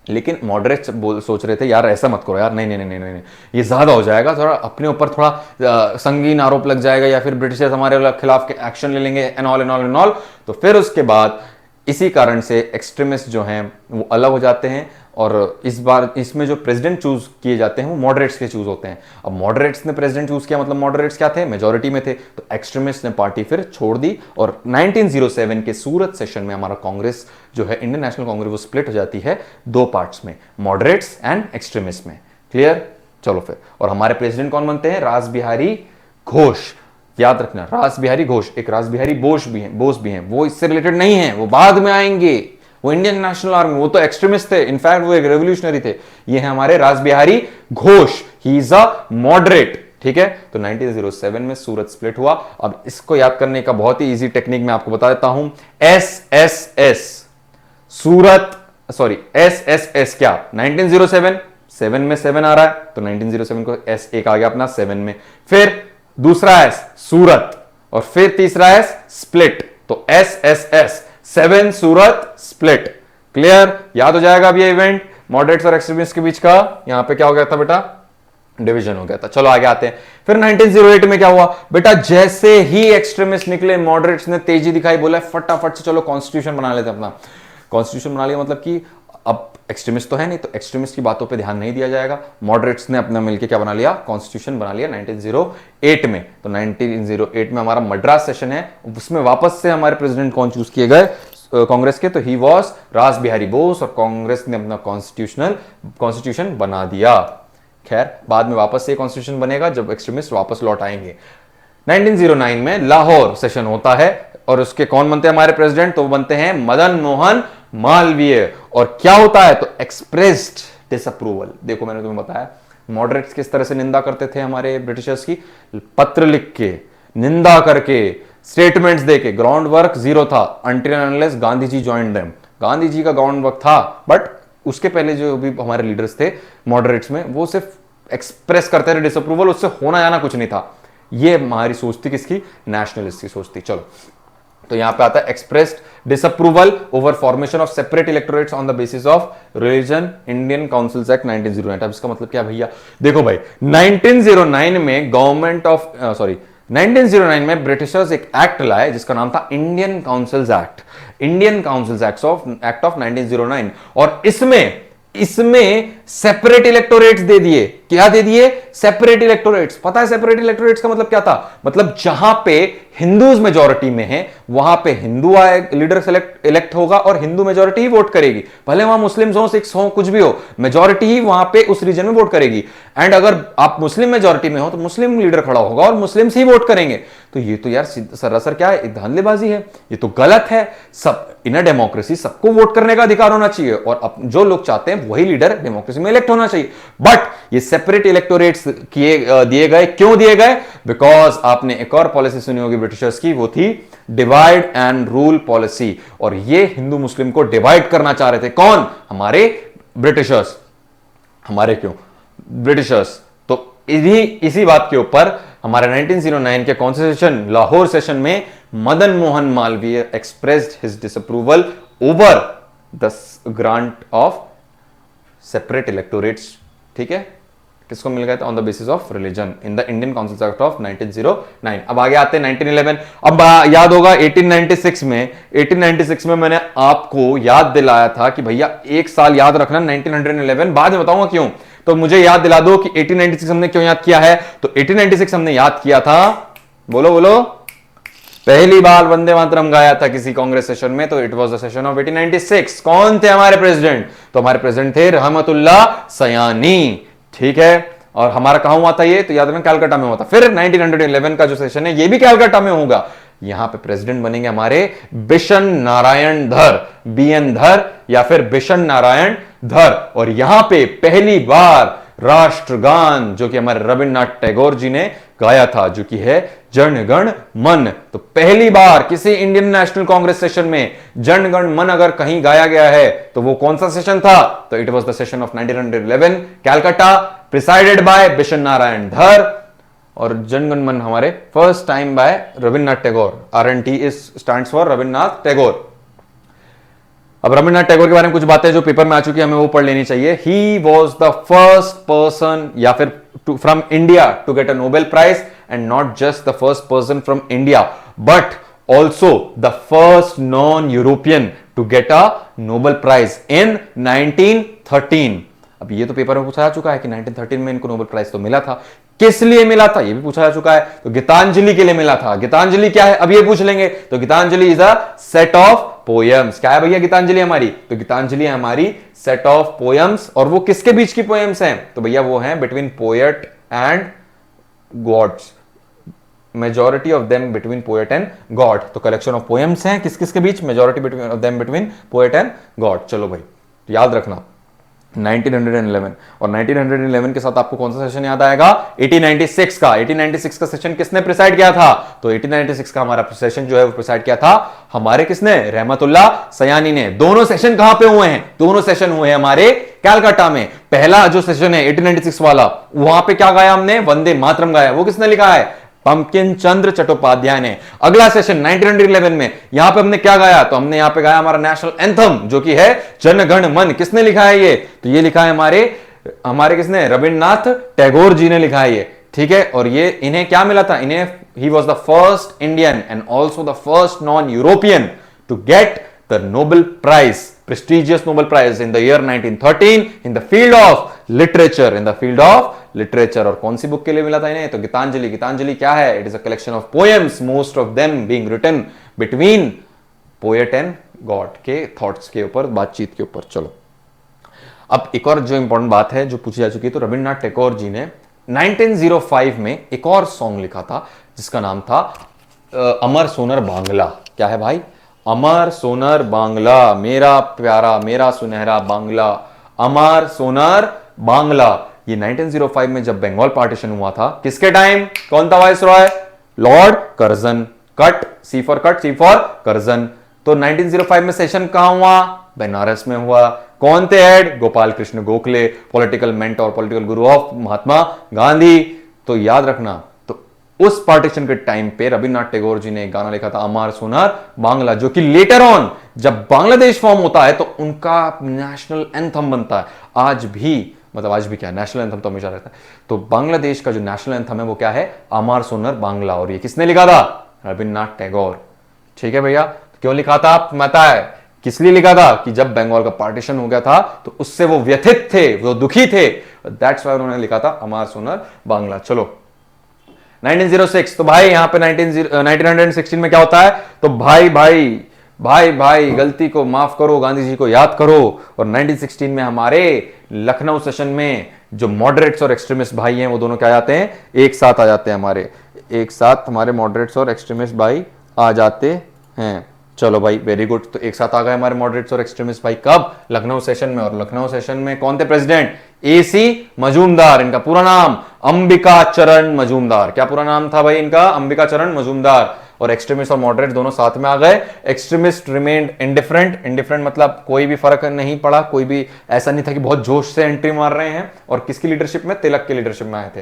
लेकिन मॉडरेट सोच रहे थे यार ऐसा मत करो यार, नहीं नहीं नहीं नहीं नहीं, ये ज्यादा हो जाएगा, थोड़ा अपने ऊपर थोड़ा संगीन आरोप लग जाएगा या फिर ब्रिटिशर्स हमारे खिलाफ एक्शन ले लेंगे and all and all and all. तो फिर उसके बाद इसी कारण से एक्सट्रीमिस्ट जो हैं वो अलग हो जाते हैं और इस बार इसमें जो प्रेसिडेंट चूज किए जाते हैं वो मॉडरेट्स के चूज होते हैं। अब मॉडरेट्स ने प्रेसिडेंट चूज किया, मतलब मॉडरेट्स क्या थे, मेजॉरिटी में थे, तो एक्सट्रीमिस्ट ने पार्टी फिर छोड़ दी और 1907 के सूरत सेशन में हमारा कांग्रेस जो है, इंडियन नेशनल कांग्रेस, वो स्प्लिट हो जाती है दो पार्ट्स में, मॉडरेट्स एंड एक्सट्रीमिस्ट में। क्लियर? चलो फिर, और हमारे प्रेसिडेंट कौन बनते हैं, रास बिहारी घोष। याद रखना, रास बिहारी घोष, एक रास बिहारी बोस भी हैं, वो इससे रिलेटेड नहीं है, वो बाद में आएंगे, वो इंडियन नेशनल आर्मी, वो तो एक्सट्रीमिस्ट थे, इनफैक्ट वो एक रेवोल्यूशनरी थे। ये है हमारे रास Bihari Ghosh, he is a moderate. ठीक है, तो 1907 में सूरत स्प्लिट हुआ। अब इसको याद करने का बहुत ही इजी टेक्निक मैं आपको बता देता हूं, SSS सूरत, सॉरी SSS क्या, 1907, 7 में 7 आ रहा है तो 1907 को S एक आ गया अपना 7 में, फिर दूसरा S सूरत और फिर तीसरा S स्प्लिट, तो SSS 7 सूरत स्प्लिट। क्लियर? याद हो जाएगा अब ये इवेंट मॉडरेट्स और एक्सट्रीमिस्ट के बीच का, यहां पे क्या हो गया था बेटा, डिवीजन हो गया था। चलो आगे आते हैं। फिर 1908 में क्या हुआ बेटा, जैसे ही एक्सट्रीमिस्ट निकले मॉडरेट्स ने तेजी दिखाई, बोला फटाफट से चलो कॉन्स्टिट्यूशन बना लेते अपना। कॉन्स्टिट्यूशन बना लिया मतलब कि अब एक्सट्रीमिस्ट तो है नहीं, तो एक्सट्रीमिस्ट की बातों पे ध्यान नहीं दिया जाएगा। मॉडरेट्स ने अपना मिलकर क्या बना लिया, कॉन्स्टिट्यूशन बना लिया 1908 में। तो 1908 में हमारा मद्रास सेशन है, उसमें वापस से हमारे प्रेसिडेंट कौन चूज किए गए कांग्रेस के, तो ही वॉज रास बिहारी बोस, और कांग्रेस ने अपना कॉन्स्टिट्यूशन बना दिया। खैर बाद में वापस से कॉन्स्टिट्यूशन बनेगा जब एक्सट्रीमिस्ट वापस लौट आएंगे। 1909 में लाहौर सेशन होता है और उसके कौन बनते हैं हमारे प्रेसिडेंट, तो बनते हैं मदन मोहन मालवीय। और क्या होता है, तो एक्सप्रेस्ड डिसअप्रूवल। देखो मैंने तुम्हें बताया मॉडरेट्स किस तरह से निंदा करते थे हमारे ब्रिटिशर्स की, पत्र लिख के, निंदा करके, स्टेटमेंट्स देके। ग्राउंड वर्क जीरो था until and unless Gandhi ji join them. Gandhi ji का ग्राउंड वर्क था, बट उसके पहले जो भी हमारे लीडर्स थे मॉडरेट्स में, वो सिर्फ एक्सप्रेस करते रहे डिसअप्रूवल, उससे होना जाना कुछ नहीं था। ये हमारी सोच थी किसकी, नेशनलिस्ट की सोच थी। चलो तो यहां पे आता है expressed disapproval over formation of separate electorates on the basis of religion, Indian councils act 1909। अब इसका मतलब क्या भैया, देखो भाई 1909 में गवर्नमेंट ऑफ 1909 में ब्रिटिशर्स एक एक्ट लाए जिसका नाम था Indian councils act, Indian councils act of 1909। और इसमें सेपरेट इलेक्टोरेट्स दे दिए। क्या दे दिए, सेपरेट इलेक्टोरेट्स। पता है सेपरेट इलेक्टोरेट्स का मतलब क्या था, मतलब जहां पे हिंदूज मेजॉरिटी में है वहां पे हिंदू लीडर इलेक्ट होगा और हिंदू मेजॉरिटी ही वोट करेगी, भले वहां मुस्लिम्स हो, सिख्स हो, कुछ भी हो, मेजॉरिटी ही वहां पे उस रीजन में वोट करेगी। एंड अगर आप मुस्लिम मेजॉरिटी में हो तो मुस्लिम लीडर खड़ा होगा और मुस्लिम्स ही वोट करेंगे। तो ये तो यार सरासर क्या है, धांधलेबाजी है, ये तो गलत है। सब इन अ डेमोक्रेसी सबको वोट करने का अधिकार होना चाहिए और जो लोग चाहते हैं वही लीडर डेमोक्रेसी में इलेक्ट होना चाहिए। बट ये सेपरेट इलेक्टोरेट्स दिए गए, क्यों दिए गए, बिकॉज आपने एक और पॉलिसी सुनी होगी ब्रिटिशर्स की, वो थी डिवाइड एंड रूल पॉलिसी। और ये हिंदू मुस्लिम को डिवाइड करना चाह रहे थे, कौन, हमारे ब्रिटिशर्स। हमारे क्यों, ब्रिटिशर्स। तो इसी बात के ऊपर हमारे 1909 के कौन से सेशन, लाहौर सेशन में Madan Mohan Malviya expressed his disapproval over the grant of separate electorates. ठीक है, किसको मिल गया था, on the basis of religion in the Indian councils act of 1909। अब आगे आते हैं 1911। अब याद होगा 1896 में मैंने आपको याद दिलाया था कि भैया एक साल याद रखना 1911, बाद में बताऊंगा क्यों। तो मुझे याद दिला दो कि 1896 हमने क्यों याद किया है। तो 1896 हमने याद किया था, बोलो बोलो, पहली बार वंदे मातरम गाया था किसी कांग्रेस सेशन में, तो it was the session of 1896। कौन थे हमारे प्रेसिडेंट, तो हमारे प्रेसिडेंट थे रहमतुल्लाह सयानी। ठीक है, और हमारा कहां हुआ था ये, तो याद रखना कैलकाटा में हुआ था। फिर 1911 का जो सेशन है ये भी कैलकाटा में होगा, यहां पे प्रेसिडेंट बनेंगे हमारे बिशन नारायण धर, बीएन धर या फिर बिशन नारायण धर। और यहां पे पहली बार राष्ट्रगान जो कि हमारे रविन्द्रनाथ टैगोर जी ने गाया था, जो कि है जन गण मन। तो पहली बार किसी इंडियन नेशनल कांग्रेस सेशन में जन गण मन अगर कहीं गाया गया है तो वो कौन सा सेशन था? तो it was the session of 1911 Calcutta, presided by Bishan Narayan Dhar. और जन गण मन हमारे first time by Rabindranath Tagore. RNT is stands for Rabindranath Tagore. अब रविन्द्रनाथ टैगोर के बारे में कुछ बातें जो पेपर में आ चुकी है हमें वो पढ़ लेनी चाहिए। He was the first person या फिर from India to get a Nobel Prize, and not just the first person from India but also the first non European to get a Nobel Prize in 1913। अब ये तो paper में पूछा जा चुका है कि 1913 में इनको नोबेल प्राइज तो मिला था। किस लिए मिला था ये भी पूछा जा चुका है। तो गीतांजलि के लिए मिला था। गीतांजलि क्या है अब ये पूछ लेंगे। तो Gitanjali is a set of poems. क्या है भैया गीतांजलि हमारी? तो गीतांजलि हमारी सेट ऑफ पोएम्स। और वो किसके बीच की पोएम्स हैं? तो भैया वो हैं between poet and gods, majority of them between poet and god. तो कलेक्शन ऑफ पोएम्स हैं किस किस के बीच? Majority between of them between poet and god. चलो भाई याद रखना 1911। और 1911 के साथ आपको कौन सा सेशन याद आएगा? 1896 का। 1896 का सेशन किसने प्रिसाइड किया था? तो 1896 का हमारा सेशन जो है वो प्रिसाइड किया था हमारे किसने? रहमतुल्लाह सयानी ने। दोनों सेशन कहां पे हुए हैं? दोनों सेशन हुए हैं हमारे कैलकाटा में। पहला जो सेशन है 1896 वाला, वहां पे क्या गाया हमने? वंदे मातरम गाया। वो किसने लिखा है? पंकिम चंद्र चट्टोपाध्याय ने। अगला सेशन 1911 में यहां पे हमने क्या गाया? तो हमने यहां पे गाया हमारा नेशनल एंथम जो कि है जन गण मन। किसने लिखा है ये? तो ये लिखा है हमारे किसने? रविन्द्रनाथ टैगोर जी ने लिखा है ये। ठीक है। और ये इन्हें क्या मिला था? इन्हें he was the first Indian and also the first non European to get the Nobel Prize, prestigious Nobel Prize in the year 1913 in the field of literature, in the field of literature। और कौन सी book के लिए मिला था इन्हें? तो गीतांजलि। गीतांजलि क्या है? It is a collection of poems, most of them being written between poet and God के थॉट्स के ऊपर, बातचीत के ऊपर। चलो अब एक और जो इंपॉर्टेंट बात है जो पूछी जा चुकी है, तो रविन्द्रनाथ टैगोर जी ने 1905 में एक और सॉन्ग लिखा था जिसका नाम था अमर सोनर बांग्ला। क्या है भाई? अमर सोनर बांग्ला, मेरा प्यारा मेरा सुनहरा बांग्ला, अमर सोनर बांग्ला। ये 1905 में जब बंगाल पार्टीशन हुआ था, किसके टाइम? कौन था viceroy? Lord Curzon. Cut, C for cut, C for Curzon. तो 1905 में सेशन कहां हुआ? बनारस में हुआ। कौन थे head? Gopal Krishna Gokhale, political mentor, political guru of Mahatma Gandhi. तो याद रखना, उस पार्टीशन के टाइम पे रविन्द्रनाथ टैगोर जी ने एक गाना लिखा था अमर सोनर बांग्ला, जो कि लेटर ऑन जब बांग्लादेश फॉर्म होता है तो उनका नेशनल एंथम बनता है। आज भी, मतलब आज भी क्या, नेशनल एंथम तो हमेशा रहता है। तो बांग्लादेश का जो नेशनल एंथम है वो क्या है? अमर सोनर बांग्ला। और ये किसने लिखा था? रविन्द्रनाथ टैगोर। ठीक है भैया। क्यों लिखा था? आप बताए किस लिए लिखा था? कि जब बंगाल का पार्टीशन हो गया था तो उससे वो व्यथित थे, वो दुखी थे। दैट्स व्हाई उन्होंने लिखा था अमर सोनर बांग्ला। चलो 1906। तो भाई यहां पे 1916 में क्या होता है? तो भाई भाई भाई भाई गलती को माफ करो, गांधी जी को याद करो। और 1916 में हमारे लखनऊ सेशन में जो मॉडरेट्स और एक्सट्रीमिस्ट भाई हैं वो दोनों क्या आ जाते हैं? एक साथ आ जाते हैं हमारे, एक साथ हमारे मॉडरेट्स और एक्सट्रीमिस्ट भाई आ जाते हैं। चलो भाई वेरी गुड। तो एक साथ आ गए हमारे मॉडरेट्स और एक्सट्रीमिस्ट भाई। कब? लखनऊ सेशन में। और लखनऊ सेशन में कौन थे प्रेसिडेंट? AC मजूमदार। इनका पूरा नाम अंबिका चरण मजूमदार। क्या पूरा नाम था भाई इनका? अंबिका चरण मजूमदार। और एक्सट्रीमिस्ट और मॉडरेट दोनों साथ में आ गए। Extremist remained indifferent. इंडिफरेंट मतलब कोई भी फर्क नहीं पड़ा, कोई भी ऐसा नहीं था कि बहुत जोश से एंट्री मार रहे हैं। और किसकी लीडरशिप में? तिलक की लीडरशिप में आए थे।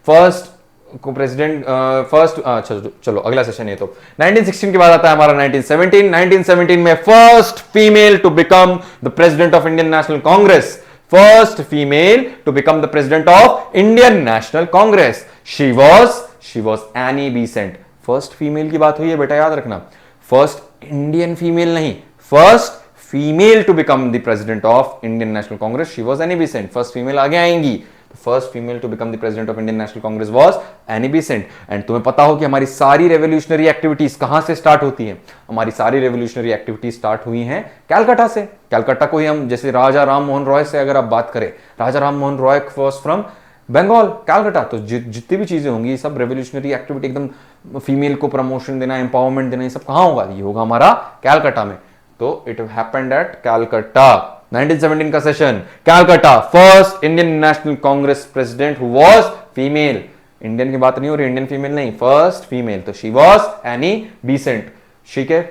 फर्स्ट को प्रेसिडेंट फर्स्ट। अच्छा चलो अगला सेशन ये तो 1916 के बाद आता है हमारा 1917। 1917 में first female to become the president of Indian National Congress. First female to become the president of Indian National Congress. She was Annie Besant. First female की बात हुई है बेटा, याद रखना। फर्स्ट इंडियन फीमेल नहीं, first female to become the president of Indian National Congress. She was Annie Besant. First female आगे आएंगी। First female to become the president of Indian National Congress was Annie Besant. And तुम्हें पता हो कि हमारी सारी revolutionary activities कहां से स्टार्ट होती हैं? हमारी सारी रेवोल्यूशनरी एक्टिविटीज स्टार्ट हुई हैं कैलकाटा से। कैलकाटा को ही हम, जैसे राजा राम मोहन रॉय से अगर आप बात करें, राजा राम मोहन रॉय वाज फ्रॉम बंगाल, कैलकाटा। तो जितनी भी चीजें होंगी सब रेवोल्यूशनरी एक्टिविटी, एकदम फीमेल को प्रमोशन देना, एम्पावरमेंट देना, ये सब कहां होगा? ये होगा हमारा कैलकाटा में। तो इट हैपेंड एट कैलकाटा। 1917 का session, Calcutta. First Indian National Congress president who was female. Indian की बात नहीं हो रही, इंडियन फीमेल नहीं, फर्स्ट फीमेल, तो शी वाज एनी बेसेंट। ठीक है,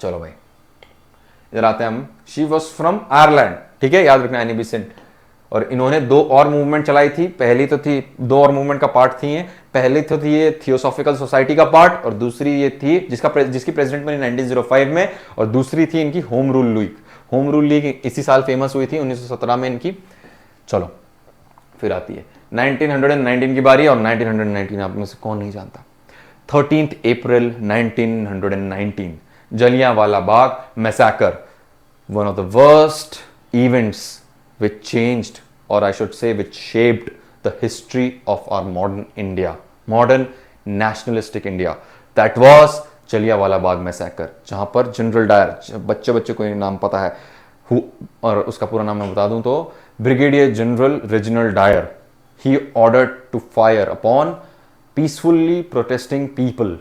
चलो भाई इधर आते हैं हम। शी वाज फ्रॉम आयरलैंड, ठीक है, याद रखना, एनी बेसेंट। और इन्होंने दो और मूवमेंट चलाई थी। पहली तो थी, दो और मूवमेंट का पार्ट थी ये। पहली तो थी ये थियोसॉफिकल सोसाइटी का पार्ट, और दूसरी ये थी जिसकी प्रेसिडेंट बनी 1905 में, और दूसरी थी इनकी home rule league. Home rule league इसी साल फेमस हुई थी, 1917 में इनकी। चलो फिर आती है 1919 की बारी, और 1919 आप में से कौन नहीं जानता। 13 April 1919, Jallianwala Bagh massacre, one of the worst events which changed, or I should say which shaped the history of our modern India, modern nationalistic India. That was Jallianwala Bagh massacre, जहां पर जनरल डायर, बच्चे को ये नाम पता है, और उसका पूरा नाम मैं बता दूं तो brigadier general Reginald Dyer, he ordered to fire upon peacefully protesting people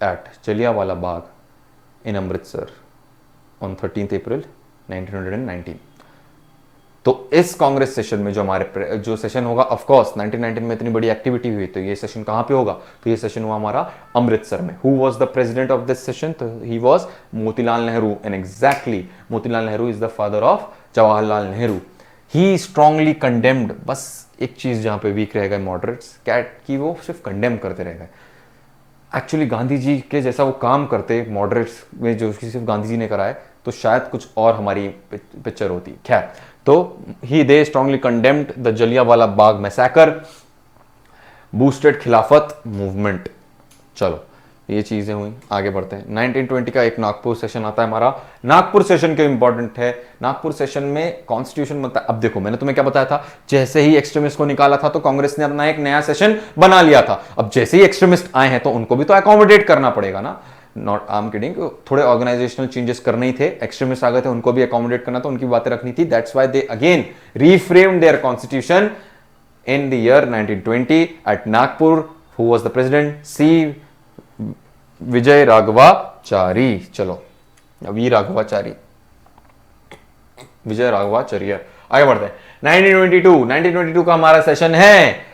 at Jallianwala Bagh in Amritsar on 13th April 1919. तो इस कांग्रेस सेशन में जो हमारे जो सेशन होगा, ऑफ कोर्स 1919 में इतनी बड़ी एक्टिविटी हुई, तो ये सेशन कहां पे होगा? तो ये सेशन हुआ हमारा अमृतसर में। Who was the president of this session? तो he was Motilal Nehru, and exactly Motilal Nehru is the father of Jawaharlal Nehru. He strongly condemned, बस एक चीज जहां पे वीक रहेगा मॉडरेट्स कैट की, वो सिर्फ कंडेम करते रहेगा। एक्चुअली गांधी जी के जैसा वो काम करते मॉडरेट्स में जो सिर्फ गांधी जी ने कराए, तो शायद कुछ और हमारी पिक्चर होती। खैर, तो they strongly condemned the Jallianwala Bagh massacre, boosted Khilafat movement. चलो ये चीजें हुई, आगे बढ़ते हैं। 1920 का एक नागपुर सेशन आता है हमारा। नागपुर सेशन क्यों इंपॉर्टेंट है? नागपुर सेशन में कॉन्स्टिट्यूशन बनता है। अब देखो, मैंने तुम्हें क्या बताया था, जैसे ही एक्सट्रीमिस्ट को निकाला था तो कांग्रेस ने अपना एक नया सेशन बना लिया था। अब जैसे ही एक्सट्रीमिस्ट आए हैं तो उनको भी तो अकोमोडेट करना पड़ेगा ना। नॉट आई एम किडिंग, थोड़े ऑर्गेनाइजेशनल चेंजेस करने ही थे। एक्सट्रीमिस्ट आ गए थे, उनको भी अकोमोडेट करना था, उनकी बातें रखनी थी। That's why they again reframed their constitution in the year 1920 at Nagpur. Who was the president? C Vijay Raghavachari. चलो, वी राघवाचारी, विजय राघवाचार्य। आगे बढ़ते हैं। 1922 का हमारा सेशन है,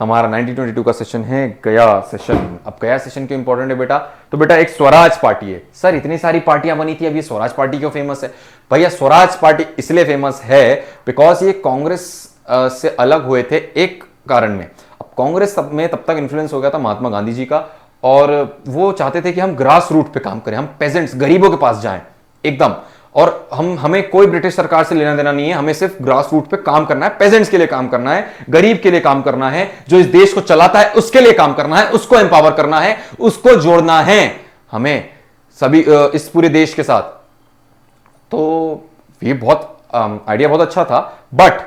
हमारा 1922 का सेशन है गया सेशन। अब गया सेशन क्यों इंपॉर्टेंट है बेटा? तो बेटा एक स्वराज पार्टी है। सर इतनी सारी पार्टियां बनी थी, अब ये स्वराज पार्टी क्यों फेमस है? भैया स्वराज पार्टी इसलिए फेमस है बिकॉज ये कांग्रेस से अलग हुए थे एक कारण में। अब कांग्रेस में तब तक इन्फ्लुएंस हो गया था महात्मा गांधी जी का, और वो चाहते थे कि हम ग्रास रूट पे काम करें, हम पेजेंट्स, गरीबों के पास जाएं एकदम, और हमें कोई ब्रिटिश सरकार से लेना देना नहीं है, हमें सिर्फ ग्रास रूट पे काम करना है, पेजेंट्स के लिए काम करना है, गरीब के लिए काम करना है, जो इस देश को चलाता है उसके लिए काम करना है, उसको एम्पावर करना है, उसको जोड़ना है हमें सभी इस पूरे देश के साथ। तो ये बहुत आइडिया बहुत अच्छा था, बट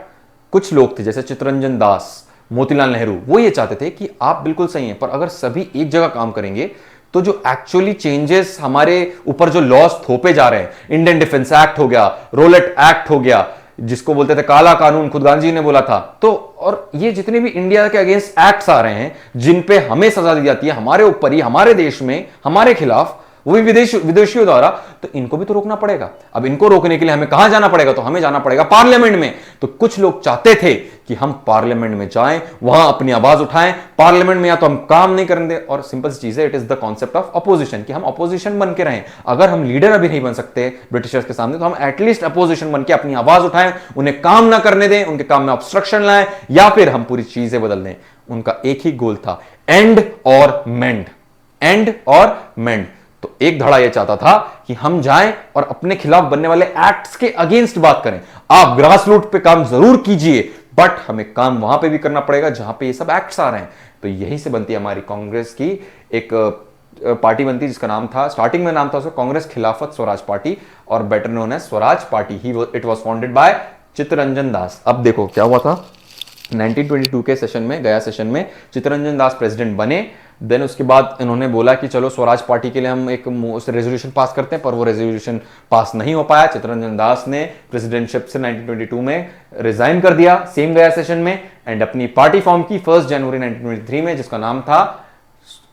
कुछ लोग थे जैसे चित्तरंजन दास, मोतीलाल नेहरू, वो ये चाहते थे कि आप बिल्कुल सही हैं, पर अगर सभी एक जगह काम करेंगे तो जो एक्चुअली चेंजेस हमारे ऊपर जो लॉस थोपे जा रहे हैं, इंडियन डिफेंस एक्ट हो गया, रोलेट एक्ट हो गया, जिसको बोलते थे काला कानून, खुद गांधी जी ने बोला था, तो और ये जितने भी इंडिया के अगेंस्ट एक्ट्स आ रहे हैं जिन पे हमें सजा दी जाती है, हमारे ऊपर ही, हमारे देश में, हमारे खिलाफ, वो भी विदेशियों द्वारा, तो इनको भी तो रोकना पड़ेगा। अब इनको रोकने के लिए हमें कहां जाना पड़ेगा? तो हमें जाना पड़ेगा पार्लियामेंट में। तो कुछ लोग चाहते थे कि हम पार्लियामेंट में जाएं, वहां अपनी आवाज उठाएं। पार्लियामेंट में या तो हम काम नहीं करें दे, और सिंपल सी चीज है, it is the concept of opposition, कि हम अपोजिशन बन के रहें। अगर हम लीडर अभी नहीं बन सकते ब्रिटिशर्स के सामने, तो हम एटलीस्ट अपोजिशन बन के अपनी आवाज उठाएं, उन्हें काम ना करने दें, उनके काम में ऑब्स्ट्रक्शन लाएं, या फिर हम पूरी चीजें बदल दें। उनका एक ही गोल था, एंड और मेंड, एंड और मेंड। तो एक धड़ा यह चाहता था कि हम जाएं और अपने खिलाफ बनने वाले एक्ट्स के अगेंस्ट बात करें। आप ग्रास रूट पे काम जरूर कीजिए, बट हमें काम वहां पे भी करना पड़ेगा जहां पे ये सब एक्ट्स आ रहे हैं। तो यही से बनती है हमारी कांग्रेस की एक पार्टी बनती है, जिसका नाम था, स्टार्टिंग में नाम था उसका कांग्रेस खिलाफत स्वराज पार्टी, और better known as Swaraj party. It was founded by Chittaranjan Das. अब देखो क्या हुआ था, 1922 के सेशन में, गया सेशन में चित्तरंजन दास प्रेसिडेंट बने। देन उसके बाद इन्होंने बोला कि चलो स्वराज पार्टी के लिए हम एक रेजोल्यूशन पास करते हैं, पर वो रेजोल्यूशन पास नहीं हो पाया। चित्तरंजन दास ने प्रेसिडेंटशिप से 1922 में रिजाइन कर दिया, सेम गया सेशन में, एंड अपनी पार्टी फॉर्म की 1 जनवरी 1923 में, जिसका नाम था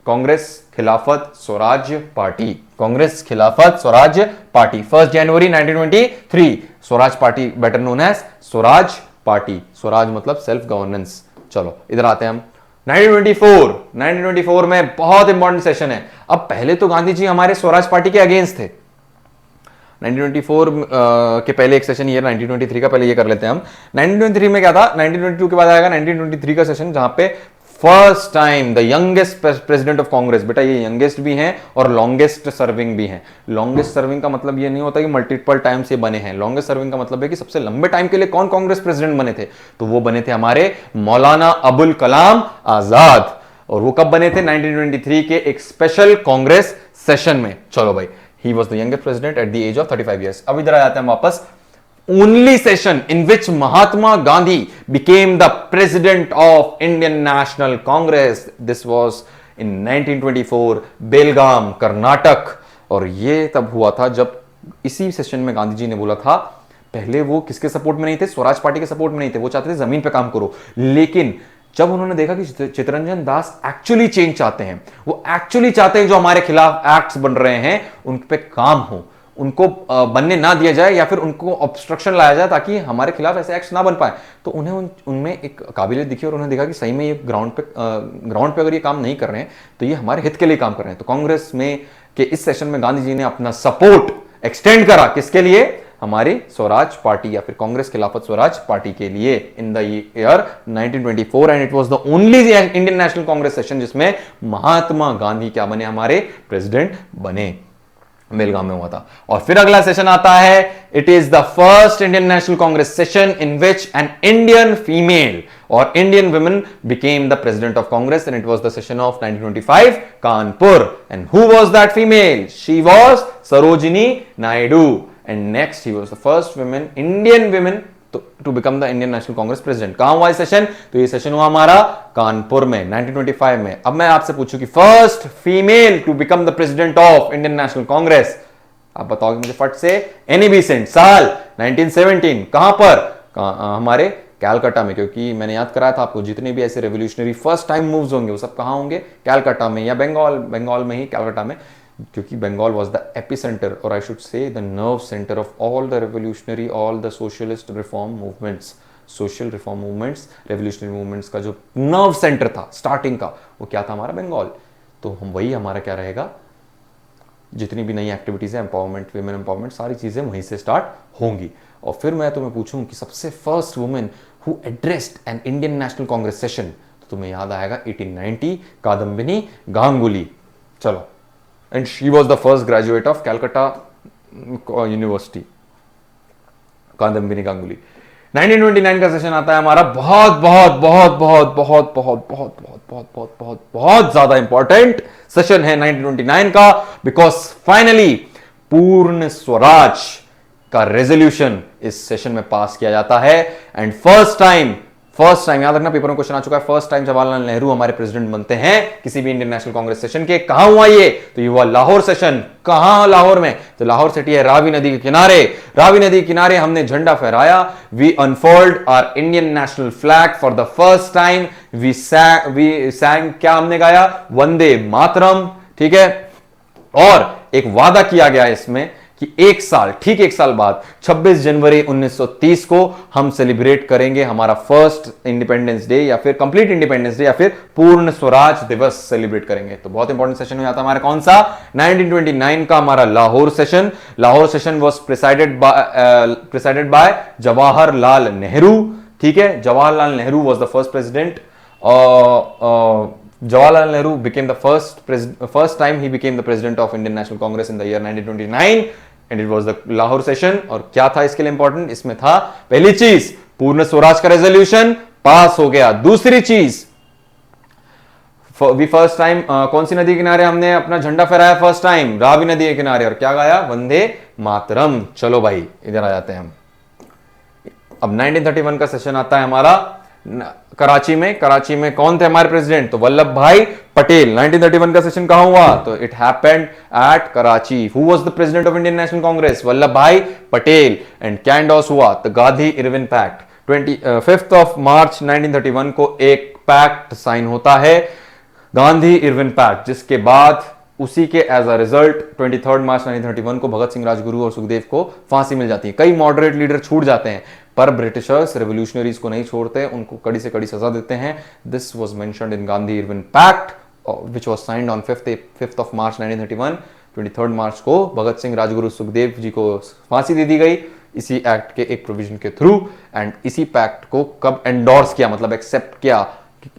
Congress Khilafat Swaraj party. Congress Khilafat Swaraj party, 1 जनवरी 1923, Swaraj party better known as Swaraj party. Swaraj मतलब सेल्फ गवर्नेंस। चलो इधर आते हैं हम 1924 में बहुत इंपॉर्टेंट सेशन है। अब पहले तो गांधी जी हमारे स्वराज पार्टी के अगेंस्ट थे। 1924 के पहले एक सेशन, ये 1923 का, पहले ये कर लेते हैं हम। 1923 में क्या था, 1922 के बाद आएगा 1923 का सेशन, जहां पे first time the youngest president of Congress, बेटा ये यंगेस्ट भी हैं और लॉन्गेस्ट सर्विंग भी हैं। लॉन्गेस्ट सर्विंग का मतलब ये नहीं होता कि मल्टीपल टाइम से बने हैं, लॉन्गेस्ट सर्विंग का मतलब है कि सबसे लंबे टाइम के लिए कौन कांग्रेस प्रेसिडेंट बने थे, तो वो बने थे हमारे मौलाना अबुल कलाम आजाद। और वो कब बने थे, 1923 के एक स्पेशल कांग्रेस सेशन में। चलो भाई, he was the youngest president at the age of 35 years. अब इधर आ जाते हैं वापस, only session in which Mahatma Gandhi became the president of Indian National Congress. This was in 1924, बेलगाम, कर्नाटक। और ये तब हुआ था जब इसी सेशन में गांधी जी ने बोला था, पहले वो किसके सपोर्ट में नहीं थे, स्वराज पार्टी के सपोर्ट में नहीं थे, वो चाहते थे जमीन पे काम करो। लेकिन जब उन्होंने देखा कि चित्तरंजन दास एक्चुअली चेंज चाहते हैं, वो एक्चुअली चाहते हैं जो हमारे खिलाफ एक्ट्स बन रहे हैं उन पे काम हो, उनको बनने ना दिया जाए या फिर उनको ऑब्स्ट्रक्शन लाया जाए ताकि हमारे खिलाफ ऐसे एक्ट्स ना बन पाए, तो उन्हें उनमें एक काबिलियत दिखी और उन्हें देखा कि सही में ये ग्राउंड पे अगर ये काम नहीं कर रहे हैं तो ये हमारे हित के लिए काम कर रहे हैं। तो कांग्रेस में के इस सेशन में गांधी जी ने अपना सपोर्ट एक्सटेंड करा, किसके लिए, हमारी स्वराज पार्टी या फिर कांग्रेस खिलाफत स्वराज पार्टी के लिए, इन the year 1924, and it was the only Indian National Congress session जिसमें महात्मा गांधी क्या बने, हमारे प्रेसिडेंट बने। बेलगाम में हुआ था। और फिर अगला सेशन आता है, it is the first Indian National Congress session in which an Indian female और Indian women became the president of Congress, and it was the session of 1925 Kanpur. And who was that female, she was Sarojini Naidu. And next he was the first women, Indian women to become the Indian National Congress president. कहां हुआ session, तो ये session हुआ हमारा कानपुर में 1925 में। अब मैं आपसे पूछूं कि first female to become the president of Indian National Congress, आप बताओगे मुझे फट से, एनी बेसेंट, साल 1917, कहां पर, हमारे कैलकाटा में, क्योंकि मैंने याद कराया था आपको जितने भी ऐसे रेवोल्यूशनरी फर्स्ट टाइम मूव्स होंगे वो सब कहां होंगे, कैलकाटा में या बंगाल में ही, कैलकाटा में, क्योंकि बंगाल वाज द एपिसेंटर, और I should say the nerve centre of all the revolutionary, all the socialist reform movements, social reform movements, revolutionary movements का जो नर्व सेंटर था स्टार्टिंग का, वो क्या था, हमारा बंगाल। तो हम वही हमारा क्या रहेगा, जितनी भी नई एक्टिविटीज है, एम्पावरमेंट, विमेन एम्पावरमेंट, सारी चीजें वहीं से स्टार्ट होंगी। और फिर मैं तुम्हें पूछूं कि सबसे first women who addressed an Indian National Congress session, तो तुम्हें याद आएगा 1890, कादम्बिनी गांगुली। चलो, and she was the first graduate of Calcutta University, Kadambini Ganguly. 1929 का सेशन आता है हमारा, बहुत बहुत बहुत बहुत बहुत बहुत बहुत बहुत बहुत बहुत बहुत बहुत ज्यादा इंपॉर्टेंट सेशन है 1929 का, बिकॉज फाइनली पूर्ण स्वराज का रेजोल्यूशन इस सेशन में पास किया जाता है। एंड फर्स्ट टाइम याद रखना, पेपर में क्वेश्चन आ चुका है, फर्स्ट टाइम जवाहरलाल नेहरू हमारे प्रेसिडेंट बनते हैं किसी भी इंडियन नेशनल कांग्रेस सेशन के। कहां हुआ ये, तो ये हुआ लाहौर सेशन। कहां, लाहौर में, तो लाहौर सिटी है रावी नदी के किनारे। रावी नदी के किनारे हमने झंडा फहराया, we unfold our Indian national flag for the first time, we sang, क्या हमने गाया, वंदे मातरम, ठीक है। और एक वादा किया गया इसमें कि ठीक एक साल बाद 26 जनवरी 1930 को हम सेलिब्रेट करेंगे हमारा फर्स्ट इंडिपेंडेंस डे, या फिर कंप्लीट इंडिपेंडेंस डे, या फिर पूर्ण स्वराज दिवस सेलिब्रेट करेंगे। तो बहुत इंपॉर्टेंट सेशन हो जाता है हमारा, कौन सा, 1929 का हमारा Lahore session. Lahore session was presided by Jawaharlal Nehru, ठीक है। Jawaharlal Nehru was the first president. Jawaharlal Nehru became the first time he became the president of Indian National Congress in the year 1929, and it was the Lahore session। और क्या था इसके लिए important, इसमें था पहली चीज, पूर्ण स्वराज का रेजोल्यूशन पास हो गया। दूसरी चीज, फर्स्ट टाइम कौन सी नदी किनारे हमने अपना झंडा फहराया, फर्स्ट टाइम रावी नदी के किनारे, और क्या गाया, वंदे मातरम। चलो भाई इधर आ जाते हैं हम। अब 1931 का सेशन आता है हमारा, कराची में कौन थे हमारे प्रेसिडेंट? तो वल्लभ भाई पटेल। 1931 का सेशन कहां हुआ? तो it happened at Karachi. Who was the president of Indian National Congress? Vallabhbhai Patel. And क्या एंडोर्स हुआ? The Gandhi Irwin pact. 25 of March 1931 को एक पैक्ट साइन होता है, गांधी इरविन पैक्ट, जिसके बाद उसी के एज अ रिजल्ट 23 मार्च 1931 को भगत सिंह, राजगुरु और सुखदेव को फांसी मिल जाती है। कई मॉडरेट लीडर छूट जाते हैं, पर ब्रिटिशर्स रेवोल्यूशनरीज को नहीं छोड़ते, उनको कड़ी से कड़ी सजा देते हैं। This was mentioned in Gandhi Irwin pact which was signed on 5th of March 1931। 23 March को भगत सिंह, राजगुरु, सुखदेव जी को फांसी दे दी गई इसी एक्ट के एक प्रोविजन के थ्रू। एंड इसी पैक्ट को कब एंडोर्स किया, मतलब एक्सेप्ट किया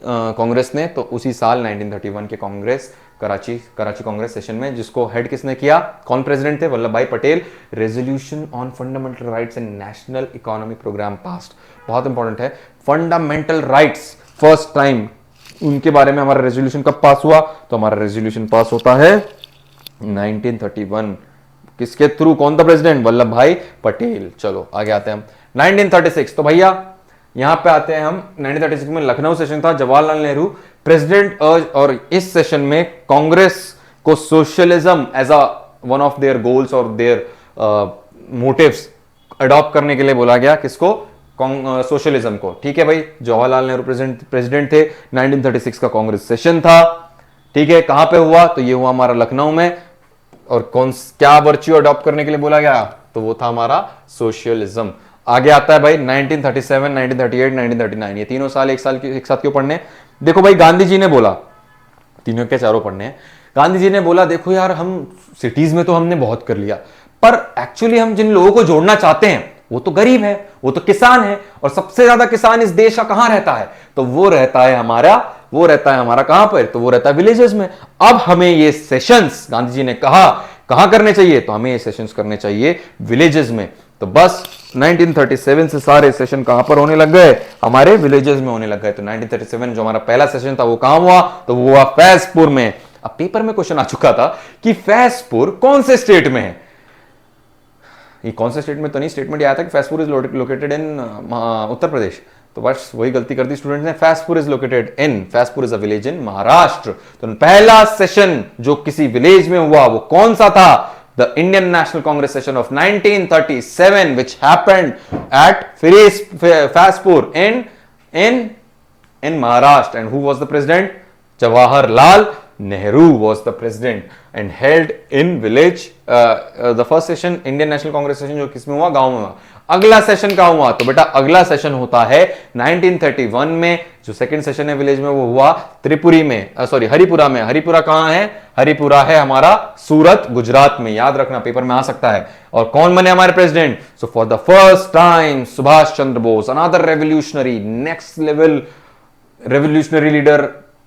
कांग्रेस ने? तो उसी साल 1931 के कांग्रेस कराची कांग्रेस सेशन में, जिसको हेड किसने किया? कौन प्रेसिडेंट थे? Vallabhbhai Patel. Resolution on fundamental rights and national economic programme passed, बहुत इंपॉर्टेंट है। फंडामेंटल राइट्स फर्स्ट टाइम उनके बारे में हमारा रेजोल्यूशन कब पास हुआ? तो हमारा रेजोल्यूशन पास होता है 1931। किसके थ्रू? कौन था प्रेसिडेंट? वल्लभ भाई पटेल। चलो आगे आते हैं हम 1936। तो भैया यहां पे आते हैं हम 1936 में लखनऊ सेशन था, जवाहरलाल नेहरू प्रेसिडेंट और इस सेशन में कांग्रेस को socialism as a one of their goals और देयर मोटिव्स अडॉप्ट करने के लिए बोला गया। किसको? सोशलिज्म को। ठीक है भाई, जवाहरलाल नेहरू प्रेसिडेंट थे, 1936 का कांग्रेस सेशन था। ठीक है, कहां पे हुआ? तो ये हुआ हमारा लखनऊ में। और क्या वर्च्यू अडॉप्ट करने के लिए बोला गया? तो वो था हमारा सोशलिज्म। आगे आता है भाई 1937, 1938, 1939। ये तीनों साल एक साथ क्यों पढ़ने? देखो भाई, गांधी जी ने बोला, तीनों के चारों पढ़ने हैं। गांधी जी ने बोला देखो यार, हम सिटीज में तो हमने बहुत कर लिया, पर एक्चुअली हम जिन लोगों को जोड़ना चाहते हैं वो तो गरीब है, वो तो किसान है, और सबसे ज्यादा किसान इस देश का कहां रहता है? तो वो रहता है हमारा कहां पर? तो वो रहता है विलेजेस में। अब हमें ये सेशंस, गांधी जी ने कहा, कहां करने चाहिए? तो हमें ये सेशंस करने चाहिए विलेजेस में। तो बस 1937 से सारे सेशन कहां पर होने लग गए? हमारे विलेजेस में होने लग गए। तो 1937 जो हमारा पहला सेशन था वो कहां हुआ? तो वो हुआ फैजपुर में। अब पेपर में क्वेश्चन आ चुका था कि फैजपुर कौन से स्टेट में है? ये कौन से स्टेट में तो नहीं, स्टेटमेंट आया था कि Faizpur is located in Uttar Pradesh. तो बस वही गलती कर दी स्टूडेंट ने। Faizpur is a village in Maharashtra. तो पहला सेशन जो किसी विलेज में हुआ वो कौन सा था? The Indian National Congress session of 1937, which happened at Fazpur in Maharashtra. And who was the president? Jawaharlal Nehru was the president and held in village. The first session, Indian National Congress session, जो किसमें हुआ? गांव में हुआ। अगला session कहां हुआ? तो बेटा अगला सेशन होता है 1931 में। जो सेकंड सेशन है विलेज में वो हुआ त्रिपुरी में, हरिपुरा में। हरिपुरा कहां है? हरिपुरा है हमारा सूरत, गुजरात में। याद रखना, पेपर में आ सकता है। और कौन बने हमारे president? So for the first time Subhash Chandra Bose, another revolutionary, next level revolutionary leader,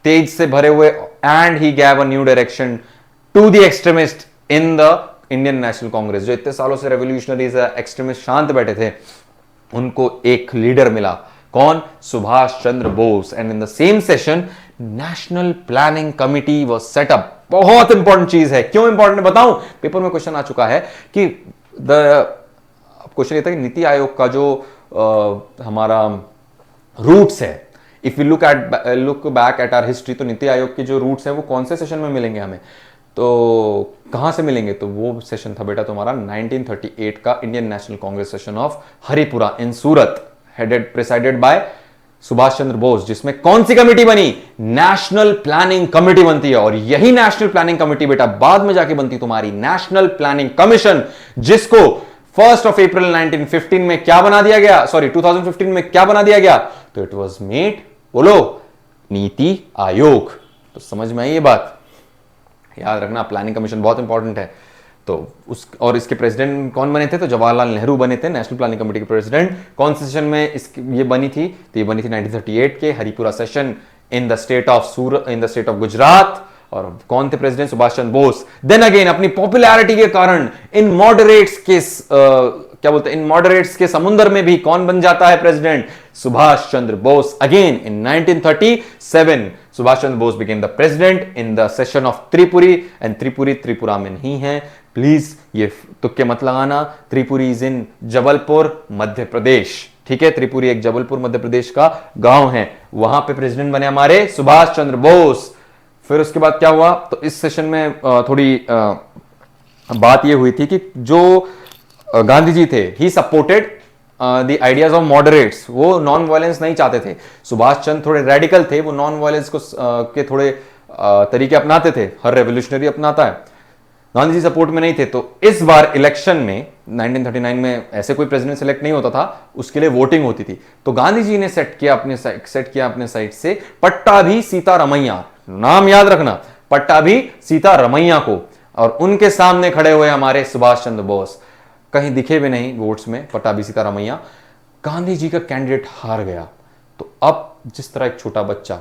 तेज से भरे हुए, and he gave a new direction to the extremist in the Indian National Congress. जो इतने सालों से रेवोल्यूशनरीज एक्सट्रीमिस्ट शांत बैठे थे, उनको एक लीडर मिला। कौन? Subhash Chandra Bose. And in the same session national planning committee was set up. बहुत इंपॉर्टेंट चीज है। क्यों इंपॉर्टेंट बताऊं? पेपर में क्वेश्चन आ चुका है कि क्वेश्चन ये था कि नीति आयोग का जो हमारा रूट्स है, if you look back at our history, तो नीति आयोग के जो रूट्स हैं वो कौन से सेशन में मिलेंगे हमें? तो कहां से मिलेंगे? तो वो सेशन था बेटा तुम्हारा 1938 का Indian National Congress session of Haripura in Surat, presided by Subhash Chandra Bose, जिसमें कौन सी कमेटी बनी? नेशनल प्लानिंग कमेटी बनती है। और यही नेशनल प्लानिंग कमेटी बेटा बाद में जाके बनती तुम्हारी नेशनल प्लानिंग कमीशन, जिसको 1 अप्रैल 1915 में क्या बना दिया गया? 2015 में क्या बना दिया गया? तो इट वॉज मेड, बोलो, नीति आयोग। तो समझ में आई ये बात? याद रखना, प्लानिंग कमीशन बहुत इंपॉर्टेंट है। तो और इसके प्रेसिडेंट कौन बने थे? तो जवाहरलाल नेहरू बने थे नेशनल प्लानिंग कमेटी के प्रेसिडेंट। कौन से सेशन में ये बनी थी? तो ये बनी थी 1938 के Haripura session in the state of Gujarat. और कौन थे president? Subhash Chandra Bose. Then again अपनी पॉपुलैरिटी के कारण इन मॉडरेट्स के समुद्र में भी कौन बन जाता है president? Subhash Chandra Bose. Again in 1937 Subhash Chandra Bose became the president in the session of Tripuri. And Tripura में नहीं है, प्लीज ये तुक्के मत लगाना। Tripuri is in Jabalpur, Madhya Pradesh. ठीक है, त्रिपुरी एक जबलपुर मध्य प्रदेश का गांव है, वहां पे प्रेसिडेंट बने हमारे सुभाष चंद्र बोस। फिर उसके बाद क्या हुआ, तो इस सेशन में थोड़ी बात यह हुई थी कि जो गांधी जी थे, he supported the ideas of moderates, वो नॉन वायलेंस नहीं चाहते थे। सुभाष चंद्र थोड़े रेडिकल थे, वो नॉन वायलेंस को के थोड़े तरीके अपनाते थे, हर रेवोल्यूशनरी अपनाता है। गांधी जी सपोर्ट में नहीं थे। तो इस बार इलेक्शन में 1939 में ऐसे कोई प्रेसिडेंट सिलेक्ट नहीं होता था, उसके लिए वोटिंग होती थी। तो गांधी जी ने सेट किया अपने साइड से पट्टाभी सीतारमैया, नाम याद रखना, पट्टाभी सीतारमैया को, और उनके सामने खड़े हुए हमारे सुभाष चंद्र बोस। कहीं दिखे भी नहीं वोट्स में पट्टाभी सीतारमैया। गांधी जी का कैंडिडेट हार गया। तो अब जिस तरह एक छोटा बच्चा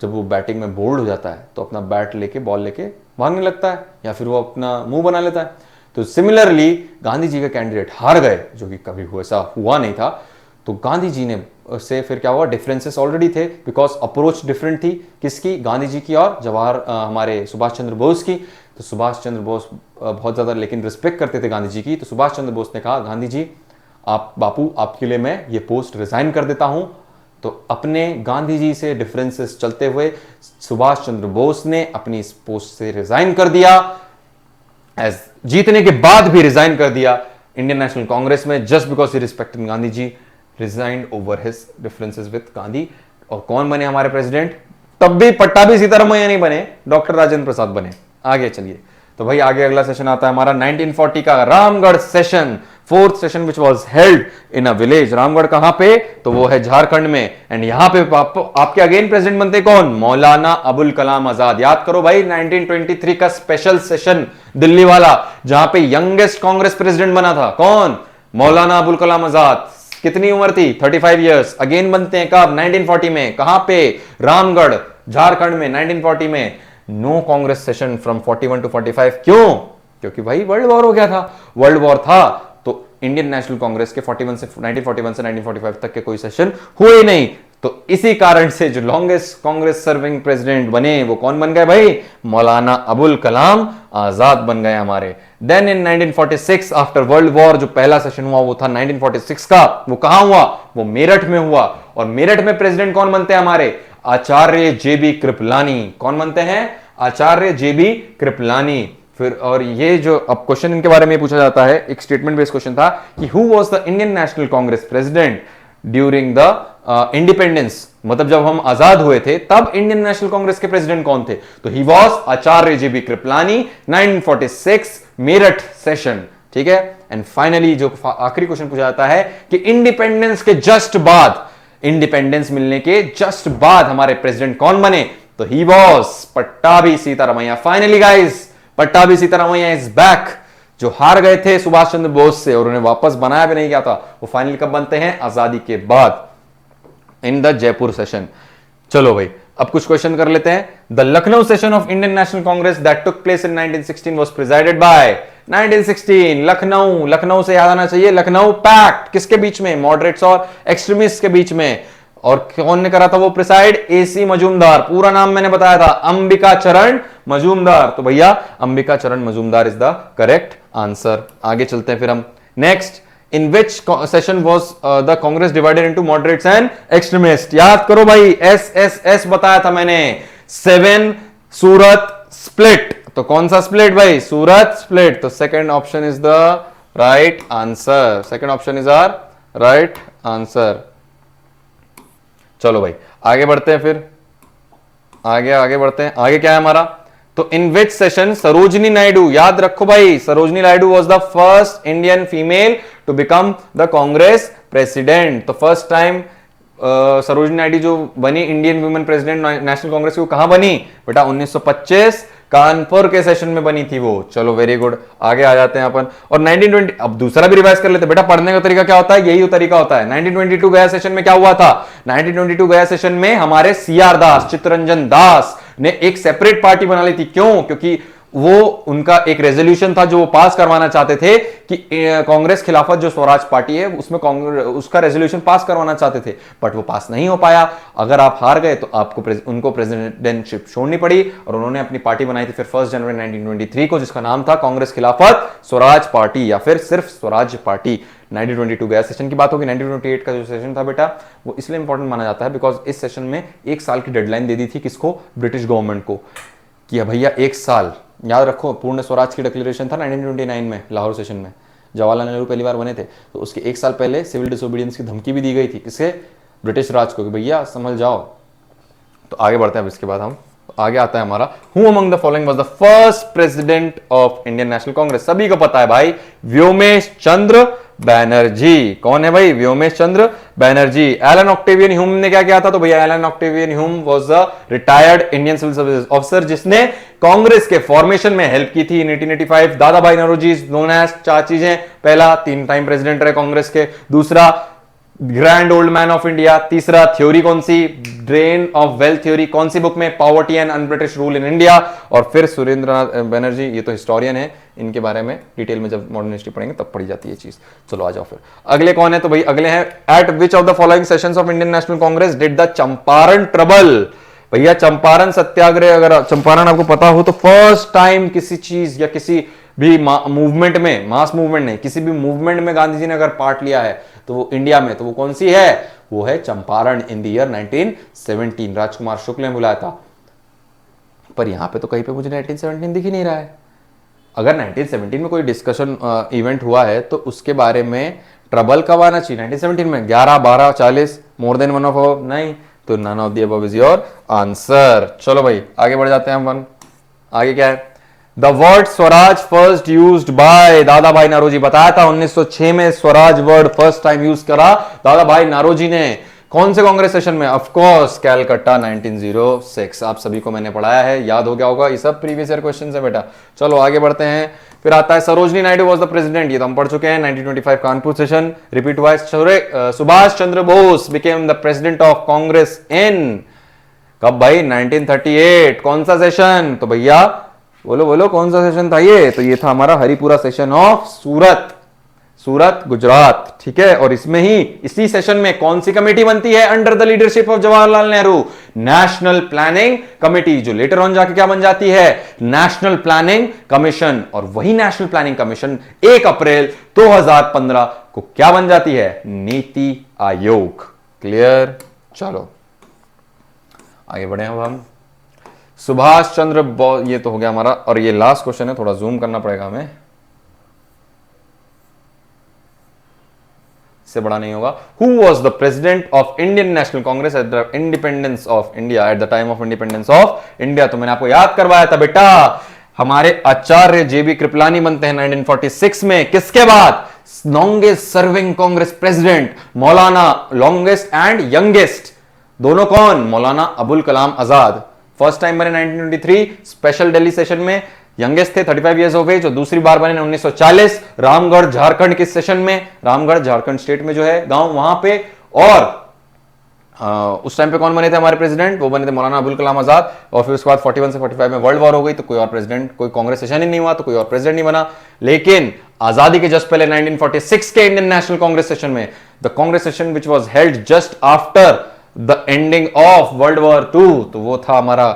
जब वो बैटिंग में बोल्ड हो जाता है तो अपना बैट लेके बॉल लेके भागने लगता है, या फिर वो अपना मुंह बना लेता है। तो सिमिलरली गांधी जी का कैंडिडेट हार गए, जो कि कभी ऐसा हुआ नहीं था। तो गांधी जी ने से फिर क्या हुआ, डिफरेंसेस ऑलरेडी थे, बिकॉज अप्रोच डिफरेंट थी, किसकी, गांधी जी की और हमारे सुभाष चंद्र बोस की। तो सुभाष चंद्र बोस बहुत ज्यादा लेकिन रिस्पेक्ट करते थे गांधी जी की। तो सुभाष चंद्र बोस ने कहा, गांधी जी आप बापू, आपके लिए मैं ये पोस्ट रिजाइन कर देता हूं। तो अपने गांधी जी से डिफरेंसेस चलते हुए सुभाष चंद्र बोस ने अपनी इस पोस्ट से रिजाइन कर दिया, एज जीतने के बाद भी रिजाइन कर दिया इंडियन नेशनल कांग्रेस में, just because he respected Gandhi ji, resigned over his differences with Gandhi. और कौन बने हमारे प्रेसिडेंट, तब भी पट्टाभी सीतारमैया नहीं बने, डॉक्टर राजेंद्र प्रसाद बने। आगे चलिए, तो भाई आगे अगला सेशन आता है हमारा 1940 का Ramgarh session, fourth session which was held in a village. Ramgarh कहां पे, तो वो है झारखंड में। एंड यहां पे आपके अगेन प्रेसिडेंट बनते कौन, मौलाना अबुल कलाम आजाद। याद करो भाई 1923 का स्पेशल सेशन दिल्ली वाला, जहां पे यंगेस्ट कांग्रेस प्रेसिडेंट बना था कौन, मौलाना अबुल कलाम आजाद। कितनी उम्र थी, 35 इयर्स। अगेन बनते हैं कब, 1940 में। कहां पे, रामगढ़ झारखंड में 1940 में। No Congress session from 41 to 45। क्यों, क्योंकि भाई वर्ल्ड वॉर हो गया था, वर्ल्ड वॉर था, तो इंडियन नेशनल कांग्रेस के 1941 से 1945 तक के कोई सेशन हुए नहीं। तो इसी कारण से जो लॉन्गेस्ट कांग्रेस सर्विंग प्रेसिडेंट बने वो कौन बन गए भाई, मौलाना अबुल कलाम आजाद बन गए हमारे। Then in 1946 after world war जो पहला सेशन हुआ वो था 1946 का, वो कहां हुआ, वो मेरठ में हुआ। और मेरठ में प्रेसिडेंट कौन बनते हैं हमारे, आचार्य जेबी कृपलानी। कौन बनते हैं, आचार्य जेबी कृपलानी। फिर और ये जो अब क्वेश्चन इनके बारे में पूछा जाता है, एक स्टेटमेंट बेस्ड क्वेश्चन था कि who was the Indian National Congress president during the independence, मतलब जब हम आजाद हुए थे तब इंडियन नेशनल कांग्रेस के प्रेसिडेंट कौन थे, तो he was Acharya J B Kripalani, 1946 Meerut session. ठीक है। एंड फाइनली जो आखिरी क्वेश्चन पूछा जाता है कि इंडिपेंडेंस के जस्ट बाद, इंडिपेंडेंस मिलने के जस्ट बाद हमारे प्रेसिडेंट कौन बने, तो he was Pattabhi Sitaramayya. Finally guys, Pattabhi Sitaramayya is back. जो हार गए थे सुभाष चंद्र बोस से और उन्हें वापस बनाया भी नहीं गया था, वो फाइनली कब बनते हैं, आजादी के बाद, इन द जयपुर सेशन। चलो भाई अब कुछ क्वेश्चन कर लेते हैं। The Lucknow session of Indian National Congress that took place in 1916 was presided by, 1916 Lucknow, Lucknow से याद आना चाहिए, लखनऊ पैक्ट किसके बीच में, मॉडरेट्स और एक्सट्रीमिस्ट के बीच में। और कौन ने करा था वो प्रिसाइड, एसी मजूमदार। पूरा नाम मैंने बताया था, अंबिका चरण मजूमदार। तो भैया अंबिका चरण Majumdar is the correct answer. आगे चलते हैं फिर हम next. In which session was the Congress divided into moderates and extremist. याद करो भाई, एस बताया था मैंने, 7 सूरत स्प्लिट। तो कौन सा स्प्लिट भाई, सूरत स्प्लिट। तो second option is the right answer, second option is our right answer. चलो भाई आगे बढ़ते हैं, फिर आगे बढ़ते हैं। आगे क्या है हमारा, तो in which session Sarojini Naidu, याद रखो भाई, Sarojini Naidu was the first Indian female to become the Congress president. तो फर्स्ट टाइम सरोजिनी नायडू जो बनी Indian women president national Congress की, वो कहां बनी बेटा, 1925 कानपुर के सेशन में बनी थी वो। चलो वेरी गुड, आगे आ जाते हैं अपन। और 1920, अब दूसरा भी रिवाइज कर लेते हैं बेटा, पढ़ने का तरीका क्या होता है, यही तरीका होता है। 1922 गया सेशन में क्या हुआ था, 1922 गया सेशन में हमारे सीआर दास, चित्तरंजन दास ने एक सेपरेट पार्टी बना ली थी। क्यों, क्योंकि वो उनका एक रेजोल्यूशन था जो वो पास करवाना चाहते थे कि कांग्रेस खिलाफत जो स्वराज पार्टी है उसमें कांग्रेस उसका रेजोल्यूशन पास करवाना चाहते थे, बट वो पास नहीं हो पाया। अगर आप हार गए तो आपको उनको प्रेसिडेंटशिप छोड़नी पड़ी और उन्होंने अपनी पार्टी बनाई थी फिर 1 जनवरी 1923 को, जिसका नाम था कांग्रेस खिलाफत स्वराज पार्टी या फिर सिर्फ स्वराज पार्टी। 1922 गया सेशन की बात होगी। 1928 का जो सेशन था बेटा वो इसलिए इंपॉर्टेंट माना जाता है बिकॉज इस सेशन में 1 साल की डेडलाइन दे दी थी किसको, ब्रिटिश गवर्नमेंट को, कि भैया 1 साल, याद रखो पूर्ण स्वराज की डिक्लेरेशन था 1929 में लाहौर सेशन में, जवाहरलाल नेहरू पहली बार बने थे, तो उसके 1 साल पहले सिविल डिसोबीडियंस की धमकी भी दी गई थी किसे, ब्रिटिश राज को, कि भैया संभल जाओ। तो आगे बढ़ते हैं। अब इसके बाद हम आगे आता है हमारा who among the following was the first president of Indian National Congress. सभी को पता है भाई, व्योमेश चंद्र बैनर्जी। कौन है भाई, Womesh Chandra Banerjee. Allan Octavian Hume ने क्या किया था, तो भैया Allan Octavian Hume was a retired Indian civil service officer जिसने कांग्रेस के फॉर्मेशन में हेल्प की थी इन 1885। दादा भाई नौरोजी नोन एज 4 चीजें, पहला 3 टाइम प्रेसिडेंट रहे कांग्रेस के, दूसरा grand old man of India, तीसरा थ्योरी कौन सी, ड्रेन ऑफ वेल्थ थ्योरी, कौन सी बुक में, poverty and un-British rule in India, और फिर सुरेंद्रनाथ बनर्जी, ये तो हिस्टोरियन है, इनके बारे में डिटेल में जब मॉडर्न हिस्ट्री पढ़ेंगे तब पढ़ी जाती है चीज। चलो आ जाओ फिर अगले कौन है, तो भाई अगले हैं eight which of the following sessions of Indian National Congress did the Champaran trouble. भैया चंपारण सत्याग्रह, अगर चंपारण आपको पता हो तो फर्स्ट टाइम किसी चीज या किसी भी मूवमेंट में, मास मूवमेंट नहीं, किसी भी मूवमेंट में गांधी जी ने अगर पार्ट लिया है तो वो इंडिया में, तो वो कौन सी है, वो है चंपारण इन द ईयर 1917। राजकुमार शुक्ल ने बुलाया था, पर यहां पे तो कहीं पे मुझे 1917 दिख ही नहीं रहा है। अगर 1917 में कोई डिस्कशन इवेंट हुआ है तो उसके बारे में ट्रबल कब आना चाहिए, 1917 में 11, 12, 40, मोर देन वन ऑफ नहीं, तो none of the above is your answer. चलो भाई आगे बढ़ जाते हैं हम। आगे क्या है, the word Swaraj first used by दादा भाई नारोजी। बताया था 1906 में Swaraj word first time use करा दादा भाई नारोजी ने। कौन से कांग्रेस सेशन में, ऑफ कोर्स कैलकट्टा 1906। आप सभी को मैंने पढ़ाया है, याद हो गया होगा, ये सब प्रीवियस ईयर क्वेश्चन है बेटा। चलो आगे बढ़ते हैं। फिर आता है Sarojini Naidu was the president, ये तो हम पढ़ चुके हैं। 1925 कानपुर सेशन रिपीट हुआ है। Subhash Chandra Bose became the president of Congress in, कब भाई, 1938। कौन सा सेशन, तो भैया बोलो बोलो कौन सा सेशन था ये, तो ये था हमारा हरिपुरा सेशन ऑफ सूरत गुजरात, ठीक है। और इसमें ही इसी सेशन में कौन सी कमेटी बनती है under the leadership of Jawaharlal Nehru, national planning committee, जो लेटर ऑन जाके क्या बन जाती है, नेशनल प्लानिंग कमीशन। और वही नेशनल प्लानिंग कमीशन 1 अप्रैल 2015 को क्या बन जाती है, नीति आयोग। क्लियर। चलो आगे बढ़े अब हम। सुभाष चंद्र बोस, ये तो हो गया हमारा, और ये लास्ट क्वेश्चन है, थोड़ा जूम करना पड़ेगा हमें, इससे बड़ा नहीं होगा। Who was the president of Indian National Congress at the independence of India, at the time of independence of India. तो मैंने आपको याद करवाया था बेटा, हमारे आचार्य जेबी कृपलानी बनते हैं 1946 में, किसके बाद, longest serving Congress president Maulana, longest and youngest दोनों कौन, मौलाना अबुल कलाम आजाद। फर्स्ट टाइम बने 1923 स्पेशल दिल्ली सेशन में, यंगेस्ट थे 35 इयर्स ऑफ एज, और दूसरी बार बने 1940 रामगढ़ झारखंड के सेशन में, रामगढ़ झारखंड स्टेट में जो है गांव वहां पे। और उस टाइम पे कौन बने थे हमारे प्रेसिडेंट, वो बने थे मौलाना अबुल कलाम आजाद। और फिर उसके बाद 41 से 45 में वर्ल्ड वॉर हो गई, तो कोई और प्रेसिडेंट, कोई कांग्रेस सेशन ही नहीं हुआ, तो कोई और प्रेसिडेंट नहीं बना। लेकिन आजादी के जस्ट पहले 1946 के इंडियन नेशनल कांग्रेस सेशन में, the Congress session which was held just after the ending of world war 2, तो वो था हमारा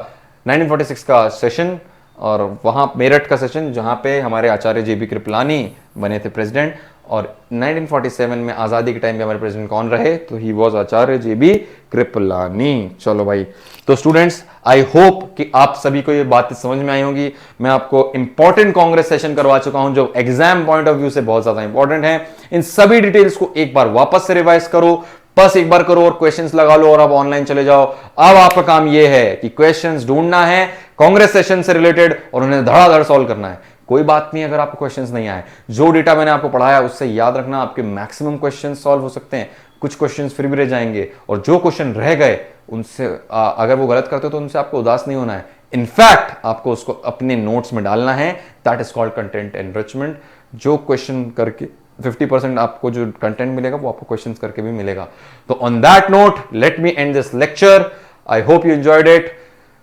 1946 का सेशन, और वहां मेरठ का सेशन जहां पे हमारे आचार्य जेबी कृपलानी बने थे प्रेसिडेंट। और 1947 में आजादी के टाइम पे हमारे प्रेसिडेंट कौन रहे, तो he was Acharya J B Kripalani. चलो भाई, तो स्टूडेंट्स आई होप कि आप सभी को ये बातें समझ में आई होंगी। मैं आपको इंपॉर्टेंट कांग्रेस सेशन करवा चुका हूं जो एग्जाम पॉइंट ऑफ व्यू से बहुत ज्यादा इंपॉर्टेंट है। इन सभी डिटेल्स को एक बार वापस से रिवाइज करो, बस एक बार करो और क्वेश्चंस लगा लो और अब ऑनलाइन चले जाओ। अब आपका काम यह है कि क्वेश्चंस ढूंढना है कांग्रेस सेशन से रिलेटेड और उन्हें धड़ाधड़ सॉल्व करना है। कोई बात नहीं अगर आपको क्वेश्चंस नहीं आए, जो डेटा मैंने आपको पढ़ाया उससे याद रखना, आपके मैक्सिमम क्वेश्चंस सॉल्व हो सकते हैं। कुछ क्वेश्चंस फिर भी रह जाएंगे, और जो क्वेश्चन रह गए उनसे अगर वो गलत करते हो तो उनसे आपको उदास नहीं होना है। इनफैक्ट आपको उसको अपने नोट्स में डालना है, that is called content enrichment. जो क्वेश्चन करके 50% आपको जो कंटेंट मिलेगा वो आपको क्वेश्चंस करके भी मिलेगा। तो on that note let me and this lecture. I hope you enjoyed it.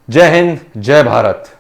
जय हिंद, जय भारत।